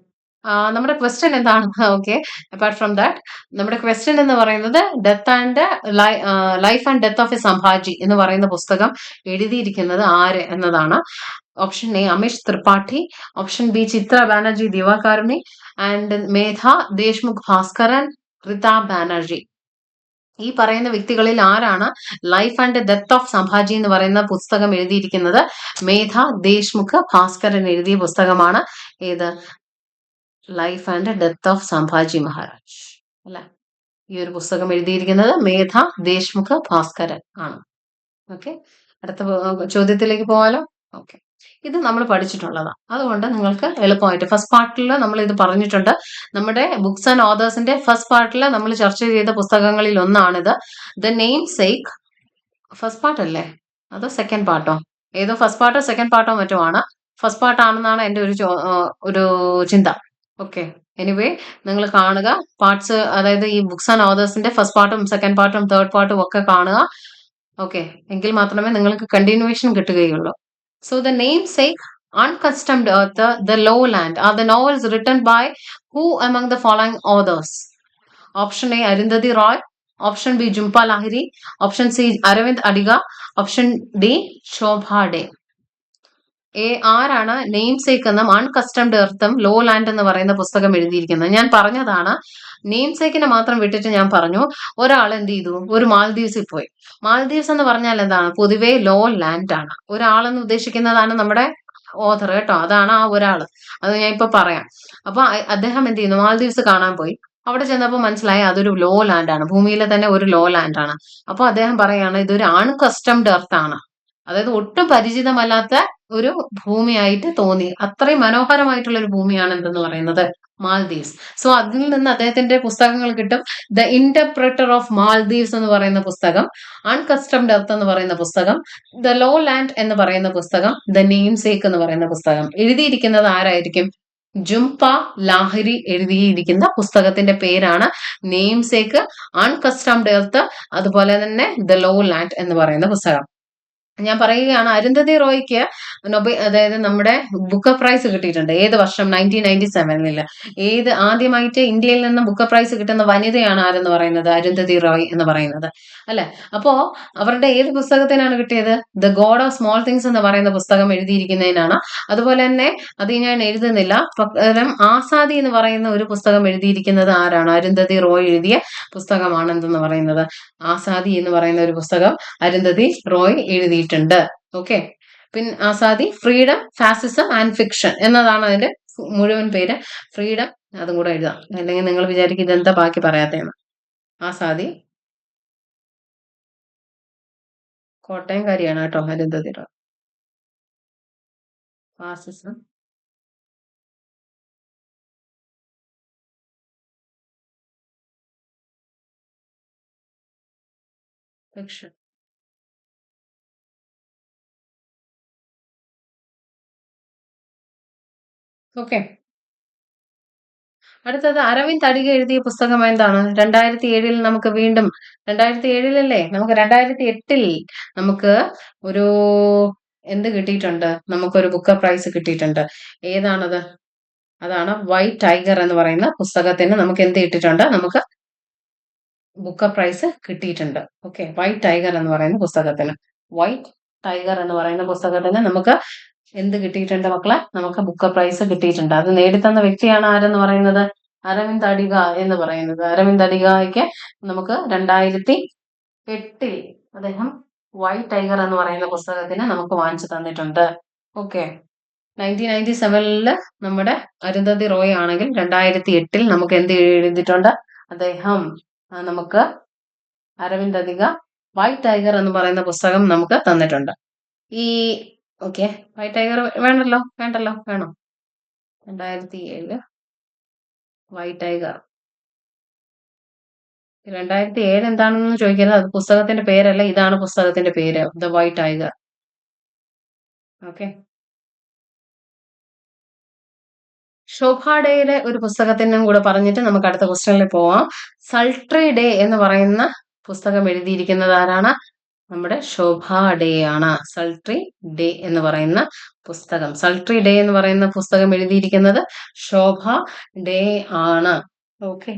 നമ്മുടെ ക്വസ്റ്റ്യൻ എന്താണ്? ഓക്കെ, അപ്പാർട്ട് ഫ്രം ദാറ്റ് നമ്മുടെ ക്വസ്റ്റ്യൻ എന്ന് പറയുന്നത് life and death of a Sambhaji എന്ന് പറയുന്ന പുസ്തകം എഴുതിയിരിക്കുന്നത് ആര് എന്നതാണ്. Option A Amish Tripathi, option B Chitra Banerjee Divakaruni and Medha Deshmukh Bhaskaran, Rita Banerjee. ഈ പറയുന്ന വ്യക്തികളിൽ ആരാണ് life and death of Sambhaji എന്ന് പറയുന്ന പുസ്തകം എഴുതിയിരിക്കുന്നത്? മേധ ദേശ്മുഖ് ഭാസ്കരൻ എഴുതിയ പുസ്തകമാണ് ഏത്? Life and death of Sambhaji Maharaj അല്ലെ. ഈ ഒരു പുസ്തകം എഴുതിയിരിക്കുന്നത് മേധ ദേശ്മുഖ് ഭാസ്കരൻ ആണ്. ഓക്കെ, അടുത്ത ചോദ്യത്തിലേക്ക് പോകാലോ. ഓക്കെ, ഇത് നമ്മൾ പഠിച്ചിട്ടുള്ളതാണ്. അതുകൊണ്ട് നിങ്ങൾക്ക് എളുപ്പമായിട്ട് ഫസ്റ്റ് പാർട്ടിൽ നമ്മൾ ഇത് പറഞ്ഞിട്ടുണ്ട്. നമ്മുടെ ബുക്സ് ആൻഡ് ഓതേഴ്സിന്റെ ഫസ്റ്റ് പാർട്ടിൽ നമ്മൾ ചർച്ച ചെയ്ത പുസ്തകങ്ങളിൽ ഒന്നാണിത്. The name sake. First part അല്ലേ അതോ സെക്കൻഡ് പാർട്ടോ? ഏതോ ഫസ്റ്റ് പാർട്ടോ സെക്കൻഡ് പാർട്ടോ മറ്റോ ആണ്. ഫസ്റ്റ് പാർട്ട് ആണെന്നാണ് എൻ്റെ ഒരു ചിന്ത. ഓക്കെ, എനിവേ നിങ്ങൾ കാണുക പാർട്സ്. അതായത് ഈ ബുക്സ് ആൻഡ് ഓതേഴ്സിന്റെ ഫസ്റ്റ് പാർട്ടും സെക്കൻഡ് പാർട്ടും തേർഡ് പാർട്ടും ഒക്കെ കാണുക. ഓക്കെ, എങ്കിൽ മാത്രമേ നിങ്ങൾക്ക് കണ്ടിന്യൂവേഷൻ കിട്ടുകയുള്ളൂ. So the namesake, Unaccustomed Earth, The Lowland are the novels written by who among the following authors? Option A Arundhati Roy, Option B Jhumpa Lahiri, Option C Aravind Adiga, Option D Shobha De. ആരാണ് നെയിംസേക്ക് എന്നും അൺകസ്റ്റംഡ് എർത്തും ലോ ലാൻഡ് എന്ന് പറയുന്ന പുസ്തകം എഴുതിയിരിക്കുന്നത്? ഞാൻ പറഞ്ഞതാണ്, നെയിംസേക്കിനെ മാത്രം വിട്ടിട്ട് ഞാൻ പറഞ്ഞു ഒരാൾ എന്ത് ചെയ്തു, ഒരു മാൽദീവ്സിൽ പോയി. മാൽദീവ്സ് എന്ന് പറഞ്ഞാൽ എന്താണ്? പൊതുവേ ലോ ലാൻഡ് ആണ്. ഒരാളെന്ന് ഉദ്ദേശിക്കുന്നതാണ് നമ്മുടെ ഓഥർ കേട്ടോ, അതാണ് ആ ഒരാള്. അത് ഞാൻ ഇപ്പൊ പറയാം. അപ്പൊ അദ്ദേഹം എന്ത് ചെയ്യുന്നു, മാൽദീവ്സ് കാണാൻ പോയി. അവിടെ ചെന്നപ്പോൾ മനസ്സിലായി അതൊരു ലോ ലാൻഡ് ആണ്, ഭൂമിയിലെ തന്നെ ഒരു ലോ ലാൻഡ് ആണ്. അപ്പൊ അദ്ദേഹം പറയാണ് ഇതൊരു അൺകസ്റ്റംഡ് എർത്ത് ആണ്, അതായത് ഒട്ടും പരിചിതമല്ലാത്ത ഒരു ഭൂമിയായിട്ട് തോന്നി. അത്രയും മനോഹരമായിട്ടുള്ള ഒരു ഭൂമിയാണ് എന്തെന്ന് പറയുന്നത് മാൽദീവ്സ്. സോ അതിൽ നിന്ന് അദ്ദേഹത്തിന്റെ പുസ്തകങ്ങൾ കിട്ടും. ദ ഇന്റർപ്രറ്റർ ഓഫ് മാൽദീവ്സ് എന്ന് പറയുന്ന പുസ്തകം, അൺകസ്റ്റംഡ് എർത്ത് എന്ന് പറയുന്ന പുസ്തകം, ദ ലോ ലാൻഡ് എന്ന് പറയുന്ന പുസ്തകം, ദ നെയിം സേക്ക് എന്ന് പറയുന്ന പുസ്തകം. എഴുതിയിരിക്കുന്നത് ആരായിരിക്കും? ജുംപ ലാഹിരി എഴുതിയിരിക്കുന്ന പുസ്തകത്തിന്റെ പേരാണ് നെയിം സേക്ക്, അൺകസ്റ്റംഡ് എർത്ത്, അതുപോലെ തന്നെ ദ ലോ ലാൻഡ് എന്ന് പറയുന്ന പുസ്തകം. ഞാൻ പറയുകയാണ്, അരുന്ധതി റോയ്ക്ക് അതായത് നമ്മുടെ ബുക്കർ പ്രൈസ് കിട്ടിയിട്ടുണ്ട്. ഏത് വർഷം? 1997. ഏത് ആദ്യമായിട്ട് ഇന്ത്യയിൽ നിന്ന് ബുക്കർ പ്രൈസ് കിട്ടുന്ന വനിതയാണ് ആരെന്ന് പറയുന്നത്? അരുന്ധതി റോയ് എന്ന് പറയുന്നത്, അല്ലെ? അപ്പോ അവരുടെ ഏത് പുസ്തകത്തിനാണ് കിട്ടിയത്? The god of small things എന്ന് പറയുന്ന പുസ്തകം എഴുതിയിരിക്കുന്നതിനാണ്. അതുപോലെ തന്നെ അത് ഞാൻ എഴുതുന്നില്ല, പകരം ആസാദി എന്ന് പറയുന്ന ഒരു പുസ്തകം എഴുതിയിരിക്കുന്നത് ആരാണ്? അരുന്ധതി റോയ് എഴുതിയ പുസ്തകമാണ് എന്തെന്ന് പറയുന്നത്, ആസാദി എന്ന് പറയുന്ന ഒരു പുസ്തകം അരുന്ധതി റോയ് എഴുതിയിട്ടുണ്ട്. ഓക്കെ. പിന്നെ Azadi, freedom, fascism and fiction എന്നതാണ് അതിന്റെ മുഴുവൻ പേര്. ഫ്രീഡം, അതും കൂടെ എഴുതാം, അല്ലെങ്കിൽ നിങ്ങൾ വിചാരിക്കും ഇതെന്താ ബാക്കി പറയാത്തതെന്ന്. ആസാദി, കോട്ടയംകാരിയാണ് കേട്ടോ അരുന്ധതി റോയ്. ഫാസിസം, ഫിക്ഷൻ. ഓക്കെ. അടുത്തത് അരവിന്ദ് അടിക എഴുതിയ പുസ്തകം എന്താണ്? 2007 നമുക്ക് വീണ്ടും 2007 നമുക്ക് 2008 നമുക്ക് ഒരു എന്ത് കിട്ടിയിട്ടുണ്ട്? നമുക്കൊരു ബുക്കർ പ്രൈസ് കിട്ടിയിട്ടുണ്ട്. ഏതാണത്? അതാണ് വൈറ്റ് ടൈഗർ എന്ന് പറയുന്ന പുസ്തകത്തിന് നമുക്ക് എന്ത് കിട്ടിയിട്ടുണ്ട്? നമുക്ക് ബുക്കർ പ്രൈസ് കിട്ടിയിട്ടുണ്ട്. ഓക്കെ. വൈറ്റ് ടൈഗർ എന്ന് പറയുന്ന പുസ്തകത്തിന്, വൈറ്റ് ടൈഗർ എന്ന് പറയുന്ന പുസ്തകത്തിന് നമുക്ക് എന്ത് കിട്ടിയിട്ടുണ്ട് മക്കളെ? നമുക്ക് ബുക്കർ പ്രൈസ് കിട്ടിയിട്ടുണ്ട്. അത് നേടിത്തന്ന വ്യക്തിയാണ് ആരെന്ന് പറയുന്നത്? അരവിന്ദ് അടിക എന്ന് പറയുന്നത്. അരവിന്ദ് അടികയ്ക്ക് നമുക്ക് 2008 അദ്ദേഹം വൈറ്റ് ടൈഗർ എന്ന് പറയുന്ന പുസ്തകത്തിന് നമുക്ക് വാങ്ങിച്ചു തന്നിട്ടുണ്ട്. ഓക്കെ. 1997 നമ്മുടെ അരുന്ധതി റോയ് ആണെങ്കിൽ 2008 നമുക്ക് എന്ത് എഴുതിയിട്ടുണ്ട്? അദ്ദേഹം നമുക്ക് അരവിന്ദ് അടിക വൈറ്റ് ടൈഗർ എന്ന് പറയുന്ന പുസ്തകം നമുക്ക് തന്നിട്ടുണ്ട്. ഈ ഓക്കെ, വൈറ്റ് ടൈഗർ വേണല്ലോ, വേണം. 2007 വൈറ്റ് ടൈഗർ. 2007 എന്താണെന്ന് ചോദിക്കരുത്, അത് പുസ്തകത്തിന്റെ പേരല്ല, ഇതാണ് പുസ്തകത്തിന്റെ പേര്, ദ വൈറ്റ് ടൈഗർ. ഓക്കെ. ശോഭാഡേയുടെ ഒരു പുസ്തകത്തിനും കൂടെ പറഞ്ഞിട്ട് നമുക്ക് അടുത്ത ക്വസ്റ്റ്യനിൽ പോവാം. സൾട്രി ഡേ എന്ന് പറയുന്ന പുസ്തകം എഴുതിയിരിക്കുന്നത് ആരാണ്? നമ്മുടെ ശോഭ ഡേ ആണ്. സൾട്രി ഡേ എന്ന് പറയുന്ന പുസ്തകം, സൾട്രി ഡേ എന്ന് പറയുന്ന പുസ്തകം എഴുതിയിരിക്കുന്നത് ശോഭ ഡേ ആണ്. Okay,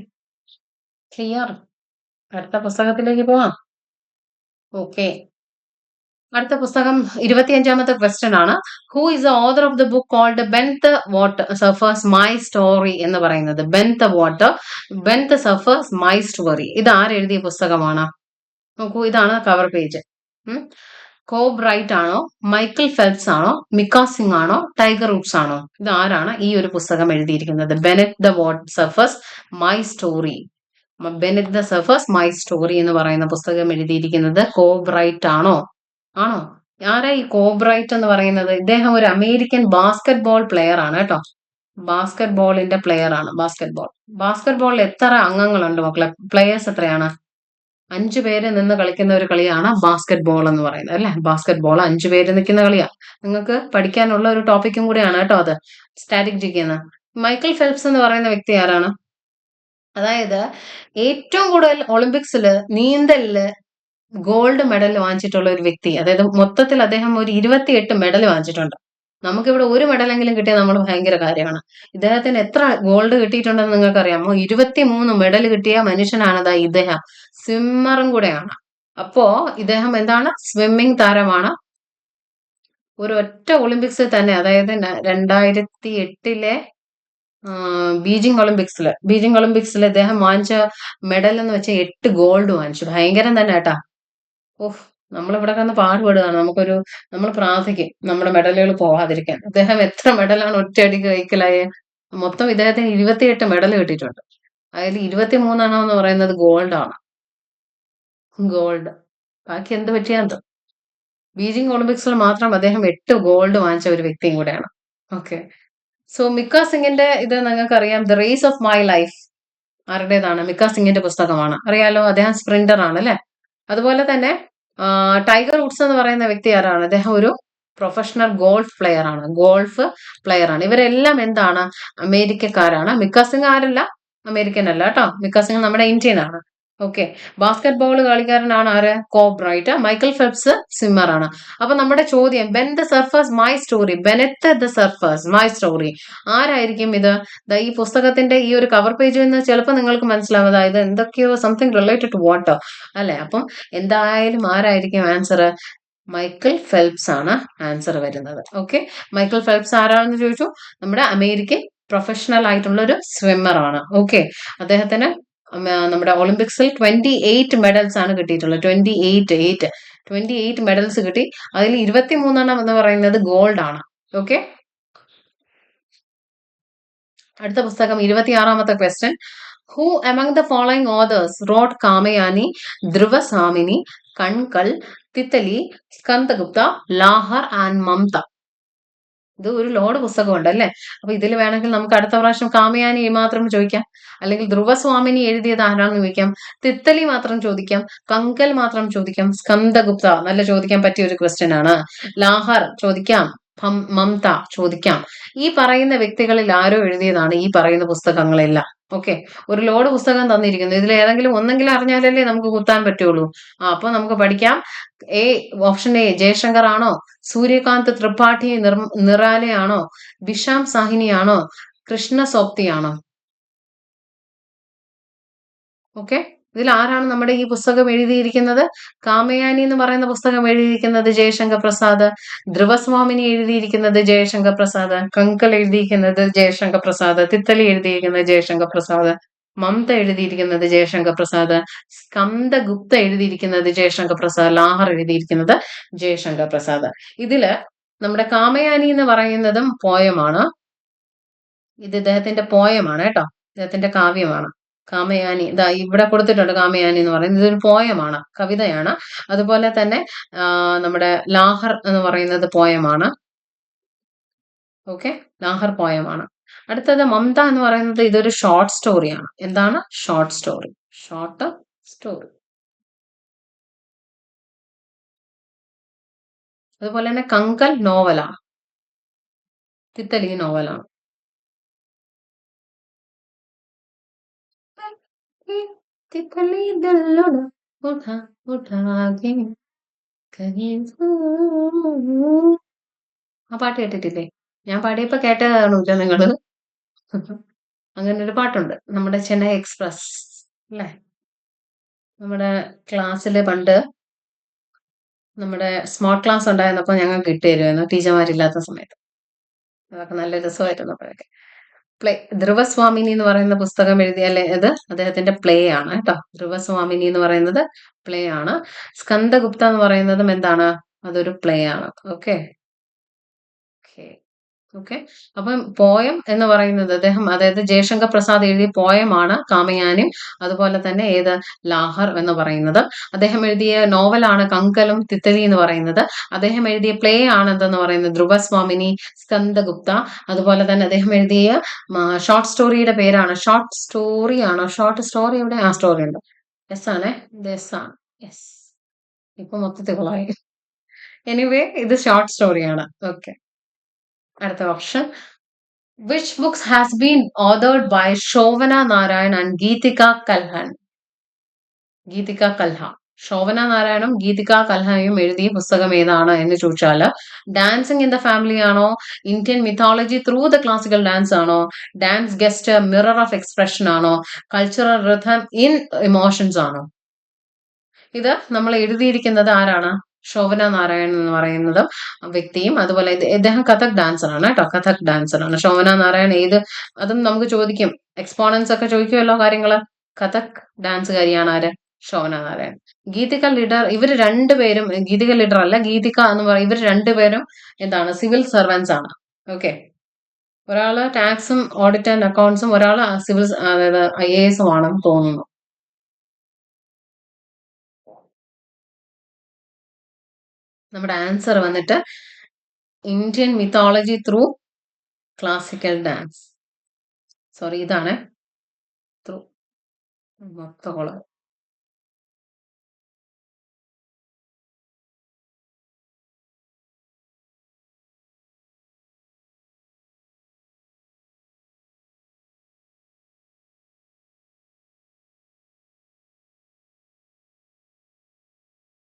clear? അടുത്ത പുസ്തകത്തിലേക്ക് പോവാം. ഓക്കെ. അടുത്ത പുസ്തകം 25ാമത്തെ ക്വസ്റ്റ്യൻ ആണ്. Who is the author of the book called ben the water surface my story എന്ന് പറയുന്നത്? Ben the water, ben the surface my story. ഇത് ആരെഴുതിയ പുസ്തകമാണ്? നോക്കൂ, ഇതാണ് കവർ പേജ്. കോബ് റൈറ്റ് ആണോ, മൈക്കിൾ ഫെൽപ്സ് ആണോ, മിക്ക സിംഗ് ആണോ, ടൈഗർ വുഡ്സ് ആണോ? ഇത് ആരാണ് ഈ ഒരു പുസ്തകം എഴുതിയിരിക്കുന്നത്? Beneath the surface my story. Beneath the surface my story എന്ന് പറയുന്ന പുസ്തകം എഴുതിയിരിക്കുന്നത് കോബ് റൈറ്റ് ആണോ? ആരാ ഈ കോബ് റൈറ്റ് എന്ന് പറയുന്നത്? ഇദ്ദേഹം ഒരു അമേരിക്കൻ ബാസ്കറ്റ് ബോൾ പ്ലെയർ ആണ് കേട്ടോ. ബാസ്കറ്റ് ബോളിന്റെ പ്ലെയർ ആണ്. ബാസ്കറ്റ് ബോളിൽ എത്ര അംഗങ്ങളുണ്ട് മക്കളെ? പ്ലെയേഴ്സ് എത്രയാണ്? 5 പേര് നിന്ന് കളിക്കുന്ന ഒരു കളിയാണ് ബാസ്കറ്റ് ബോൾ എന്ന് പറയുന്നത്, അല്ലെ? ബാസ്കറ്റ് ബോൾ 5 പേര് നിൽക്കുന്ന കളിയാണ്. നിങ്ങൾക്ക് പഠിക്കാനുള്ള ഒരു ടോപ്പിക്കും കൂടിയാണ് കേട്ടോ അത്, സ്റ്റാറ്റിക് ജിക്കെന്ന്. മൈക്കിൾ ഫെൽപ്സ് എന്ന് പറയുന്ന വ്യക്തി ആരാണ്? അതായത് ഏറ്റവും കൂടുതൽ ഒളിമ്പിക്സില് നീന്തലില് ഗോൾഡ് മെഡൽ വാങ്ങിച്ചിട്ടുള്ള ഒരു വ്യക്തി. അതായത് മൊത്തത്തിൽ അദ്ദേഹം ഒരു 28 മെഡൽ വാങ്ങിച്ചിട്ടുണ്ട്. നമുക്കിവിടെ ഒരു മെഡലെങ്കിലും കിട്ടിയാൽ നമ്മൾ ഭയങ്കര കാര്യമാണ്. ഇദ്ദേഹത്തിന് എത്ര ഗോൾഡ് കിട്ടിയിട്ടുണ്ടെന്ന് നിങ്ങൾക്ക് അറിയാമോ? 23 മെഡൽ കിട്ടിയ മനുഷ്യനാണ് ഇദ്ദേഹം. സ്വിമ്മറും കൂടെയാണ്. അപ്പോ ഇദ്ദേഹം എന്താണ്? സ്വിമ്മിംഗ് താരമാണ്. ഒരു ഒറ്റ ഒളിമ്പിക്സിൽ തന്നെ, അതായത് 2008 ബീജിംഗ് ഒളിമ്പിക്സിൽ ഇദ്ദേഹം വാങ്ങിച്ച മെഡൽ എന്ന് വെച്ചാൽ 8 ഗോൾഡ് വാങ്ങിച്ചു. ഭയങ്കരം തന്നെ കേട്ടാ. ഓഹ്, നമ്മളിവിടെ കിടന്ന് പാടുപെടുകയാണ്. നമ്മൾ പ്രാർത്ഥിക്കും നമ്മുടെ മെഡലുകൾ പോവാതിരിക്കാൻ. ഇദ്ദേഹം എത്ര മെഡലാണ് ഒറ്റയടിക്ക് കൈക്കലായ? മൊത്തം ഇദ്ദേഹത്തിന് 28 മെഡൽ കിട്ടിയിട്ടുണ്ട്. അതിൽ 23 എന്ന് പറയുന്നത് ഗോൾഡാണ്. ഗോൾഡ്. ബാക്കി എന്ത് പറ്റിയാന്തോ. ബീജിംഗ് ഒളിമ്പിക്സിൽ മാത്രം അദ്ദേഹം 8 ഗോൾഡ് വാങ്ങിച്ച ഒരു വ്യക്തിയും കൂടെയാണ്. ഓക്കെ. സോ മിക്ക സിംഗിന്റെ ഇത് നിങ്ങൾക്കറിയാം, the race of my life ആരുടേതാണ്? മിക്ക സിംഗിന്റെ പുസ്തകമാണ്. അറിയാലോ, അദ്ദേഹം സ്പ്രിന്റർ ആണ് അല്ലെ. അതുപോലെ തന്നെ ടൈഗർ വുഡ്സ് എന്ന് പറയുന്ന വ്യക്തി ആരാണ്? അദ്ദേഹം ഒരു പ്രൊഫഷണൽ ഗോൾഫ് പ്ലെയർ ആണ്. ഇവരെല്ലാം എന്താണ്? അമേരിക്കക്കാരാണ്. മിക്ക സിംഗ് ആരല്ല? അമേരിക്കൻ അല്ല കേട്ടോ. മിക്ക സിംഗ് നമ്മുടെ ഇന്ത്യൻ ആണ്. ഓക്കെ. ബാസ്കറ്റ് ബോൾ കളിക്കാരനാണ് ആര്? Kobe Bryant. Michael Phelps swimmer ആണ്. അപ്പൊ നമ്മുടെ ചോദ്യം, ben the surface my story, beneath the surface my story, ആരായിരിക്കും ഇത്? ഈ പുസ്തകത്തിന്റെ ഈ ഒരു കവർ പേജിൽ നിന്ന് ചിലപ്പോൾ നിങ്ങൾക്ക് മനസ്സിലാവും, അതായത് എന്തൊക്കെയോ സംതിങ് റിലേറ്റഡ് ടു വാട്ടർ അല്ലെ. അപ്പം എന്തായാലും ആരായിരിക്കും ആൻസർ? മൈക്കൽ ഫെൽപ്സ് ആണ് ആൻസർ വരുന്നത്. ഓക്കെ. മൈക്കൽ ഫെൽപ്സ് ആരാണെന്ന് ചോദിച്ചു. നമ്മുടെ അമേരിക്കൻ പ്രൊഫഷണൽ ആയിട്ടുള്ള ഒരു സ്വിമ്മർ ആണ്. ഓക്കെ. അദ്ദേഹത്തിന് നമ്മുടെ ഒളിമ്പിക്സിൽ 28 മെഡൽസ് ആണ് കിട്ടിയിട്ടുള്ളത്. 28 മെഡൽസ് കിട്ടി. അതിൽ 23 എന്ന് പറയുന്നത് ഗോൾഡ് ആണ്. ഓക്കെ. അടുത്ത പുസ്തകം 26ാമത്തെ question. Who among the following authors wrote Kamayani, Dhruvaswamini, Kankal, Titli, Skandagupta, Lahar and Mamta? ഇത് ഒരു ലോഡ് പുസ്തകമുണ്ട് അല്ലേ. അപ്പൊ ഇതിൽ വേണമെങ്കിൽ നമുക്ക് അടുത്ത പ്രാവശ്യം കാമയാനി മാത്രം ചോദിക്കാം, അല്ലെങ്കിൽ ധ്രുവസ്വാമിനി എഴുതിയത് ആരാണെന്ന് ചോദിക്കാം, തിത്തലി മാത്രം ചോദിക്കാം, കങ്കൽ മാത്രം ചോദിക്കാം, സ്കന്ദഗുപ്ത നല്ല ചോദിക്കാൻ പറ്റിയ ഒരു ക്വസ്റ്റ്യൻ ആണ്, ലാഹർ ചോദിക്കാം, മമത ചോദിക്കാം. ഈ പറയുന്ന വ്യക്തികളിൽ ആരോ എഴുതിയതാണ് ഈ പറയുന്ന പുസ്തകങ്ങളെല്ലാം. ഓക്കെ. ഒരു ലോഡ് പുസ്തകം തന്നിരിക്കുന്നു. ഇതിൽ ഏതെങ്കിലും ഒന്നെങ്കിലും അറിഞ്ഞാലല്ലേ നമുക്ക് കുത്താൻ പറ്റുള്ളൂ. അപ്പൊ നമുക്ക് പഠിക്കാം. ഓപ്ഷൻ എ ജയശങ്കർ ആണോ, സൂര്യകാന്ത് ത്രിപാഠി നിറാലെ ആണോ, ബിഷാം സാഹിനി ആണോ, കൃഷ്ണ സോപ്തി ആണോ? ഓക്കെ. ഇതിൽ ആരാണ് നമ്മുടെ ഈ പുസ്തകം എഴുതിയിരിക്കുന്നത്? കാമയാനി എന്ന് പറയുന്ന പുസ്തകം എഴുതിയിരിക്കുന്നത് ജയശങ്കർ പ്രസാദ്, ധ്രുവസ്വാമിനി എഴുതിയിരിക്കുന്നത് ജയശങ്കർ പ്രസാദ്, കങ്കൽ എഴുതിയിരിക്കുന്നത് ജയശങ്കർ പ്രസാദ്, തിത്തലി എഴുതിയിരിക്കുന്നത് ജയശങ്കർ പ്രസാദ്, മമത എഴുതിയിരിക്കുന്നത് ജയശങ്കർ പ്രസാദ്, സ്കന്ദഗുപ്ത എഴുതിയിരിക്കുന്നത് ജയശങ്കർ പ്രസാദ്, ലാഹർ എഴുതിയിരിക്കുന്നത് ജയശങ്കർ പ്രസാദ്. ഇതില് നമ്മുടെ കാമയാനി എന്ന് പറയുന്നതും പോയമാണ്. ഇത് ഇദ്ദേഹത്തിന്റെ പോയമാണ് കേട്ടോ. ഇദ്ദേഹത്തിന്റെ കാവ്യമാണ് കാമയാനി. ഇതാ ഇവിടെ കൊടുത്തിട്ടുണ്ട് കാമയാനി എന്ന് പറയുന്നത്. ഇതൊരു പോയമാണ്, കവിതയാണ്. അതുപോലെ തന്നെ നമ്മുടെ ലാഹർ എന്ന് പറയുന്നത് പോയമാണ്. ഓക്കെ. ലാഹർ പോയമാണ്. അടുത്തത് മമത എന്ന് പറയുന്നത് ഇതൊരു ഷോർട്ട് സ്റ്റോറിയാണ്. എന്താണ്? Short story. Short story. അതുപോലെ തന്നെ കങ്കൽ നോവലാണ്. തിത്തലി നോവലാണ്. ആ പാട്ട് കേട്ടിട്ടില്ലേ? ഞാൻ പാടിയപ്പോ കേട്ടതാണല്ലോ നിങ്ങള്. അങ്ങനെ ഒരു പാട്ടുണ്ട്, നമ്മുടെ ചെന്നൈ എക്സ്പ്രസ് അല്ലേ. നമ്മുടെ ക്ലാസ്സില് പണ്ട് നമ്മുടെ സ്മാർട്ട് ക്ലാസ് ഉണ്ടായിരുന്നപ്പോ ഞങ്ങൾക്ക് കിട്ടിയിരുമായിരുന്നു, ടീച്ചർമാരില്ലാത്ത സമയത്ത്. അതൊക്കെ നല്ല രസമായിരുന്നു അപ്പോഴൊക്കെ. പ്ലേ ധ്രുവസ്വാമിനി എന്ന് പറയുന്ന പുസ്തകം എഴുതിയാലേ ഇത് അദ്ദേഹത്തിന്റെ പ്ലേ ആണ് കേട്ടോ. ധ്രുവസ്വാമിനി എന്ന് പറയുന്നത് പ്ലേ ആണ്. സ്കന്ദഗുപ്ത എന്ന് പറയുന്നതും എന്താണ്? അതൊരു പ്ലേ ആണ്. ഓക്കെ. ഓക്കെ. അപ്പം പോയം എന്ന് പറയുന്നത് അതായത് ജയശങ്കർ പ്രസാദ് എഴുതിയ പോയമാണ് കാമയാനും, അതുപോലെ തന്നെ ഏത് ലാഹർ എന്ന് പറയുന്നത്. അദ്ദേഹം എഴുതിയ നോവലാണ് കങ്കലും തിത്തലി എന്ന് പറയുന്നത്. അദ്ദേഹം എഴുതിയ പ്ലേ ആണ് എന്തെന്ന് പറയുന്നത് ധ്രുവസ്വാമിനി, സ്കന്ദഗുപ്ത. അതുപോലെ തന്നെ അദ്ദേഹം എഴുതിയ ഷോർട്ട് സ്റ്റോറിയുടെ പേരാണ്, ഷോർട്ട് സ്റ്റോറി ആണോ, ഷോർട്ട് സ്റ്റോറി എവിടെ? ആ സ്റ്റോറി ഉണ്ട്. യെസ് ആണേ, യെസ് ആണ്. യെസ്. ഇപ്പൊ മൊത്തത്തിൽ കൊള്ളായി. എനിവേ ഇത് ഷോർട്ട് സ്റ്റോറിയാണ്. ഓക്കെ. അടുത്ത option. Which books has been authored by Shovana Narayan and Geetika Kalhan? Geetika Kalhan. Shobhana നാരായണും ഗീതിക കൽഹയും എഴുതിയ പുസ്തകം ഏതാണ് എന്ന് ചോദിച്ചാല്, ഡാൻസിങ് ഇൻ ദ ഫാമിലി ആണോ, Indian mythology through the classical dance ആണോ, dance guest mirror of expression ആണോ, കൾച്ചറൽ റിഥം ഇൻ ഇമോഷൻസ് ആണോ? ഇത് നമ്മൾ എഴുതിയിരിക്കുന്നത് ആരാണ്? ശോഭന നാരായണൻ എന്ന് പറയുന്നത് വ്യക്തിയും, അതുപോലെ ഇദ്ദേഹം കഥക് ഡാൻസർ ആണ് കേട്ടോ. കഥക് ഡാൻസർ ആണ് ശോഭന നാരായൺ. അതും നമുക്ക് ചോദിക്കും, എക്സ്പോണൻസ് ഒക്കെ ചോദിക്കുമല്ലോ കാര്യങ്ങള്. കഥക് ഡാൻസുകാരിയാണ് ആര്? ശോഭന നാരായണൻ. ഗീതിക ലീഡർ, ഇവർ രണ്ടുപേരും ഗീതിക ലീഡർ അല്ല, ഗീതിക എന്ന് പറയും, ഇവർ രണ്ടുപേരും എന്താണ് സിവിൽ സർവൻസ് ആണ്. ഓക്കെ, ഒരാള് ടാക്സും ഓഡിറ്റ് ആൻഡ് അക്കൗണ്ട്സും, ഒരാള് സിവിൽ അതായത് IAS ആണെന്ന് തോന്നുന്നു. നമ്മുടെ ആൻസർ വന്നിട്ട് Indian mythology through classical dance. Sorry, ഇതാണ് ത്രൂ മൊത്തം.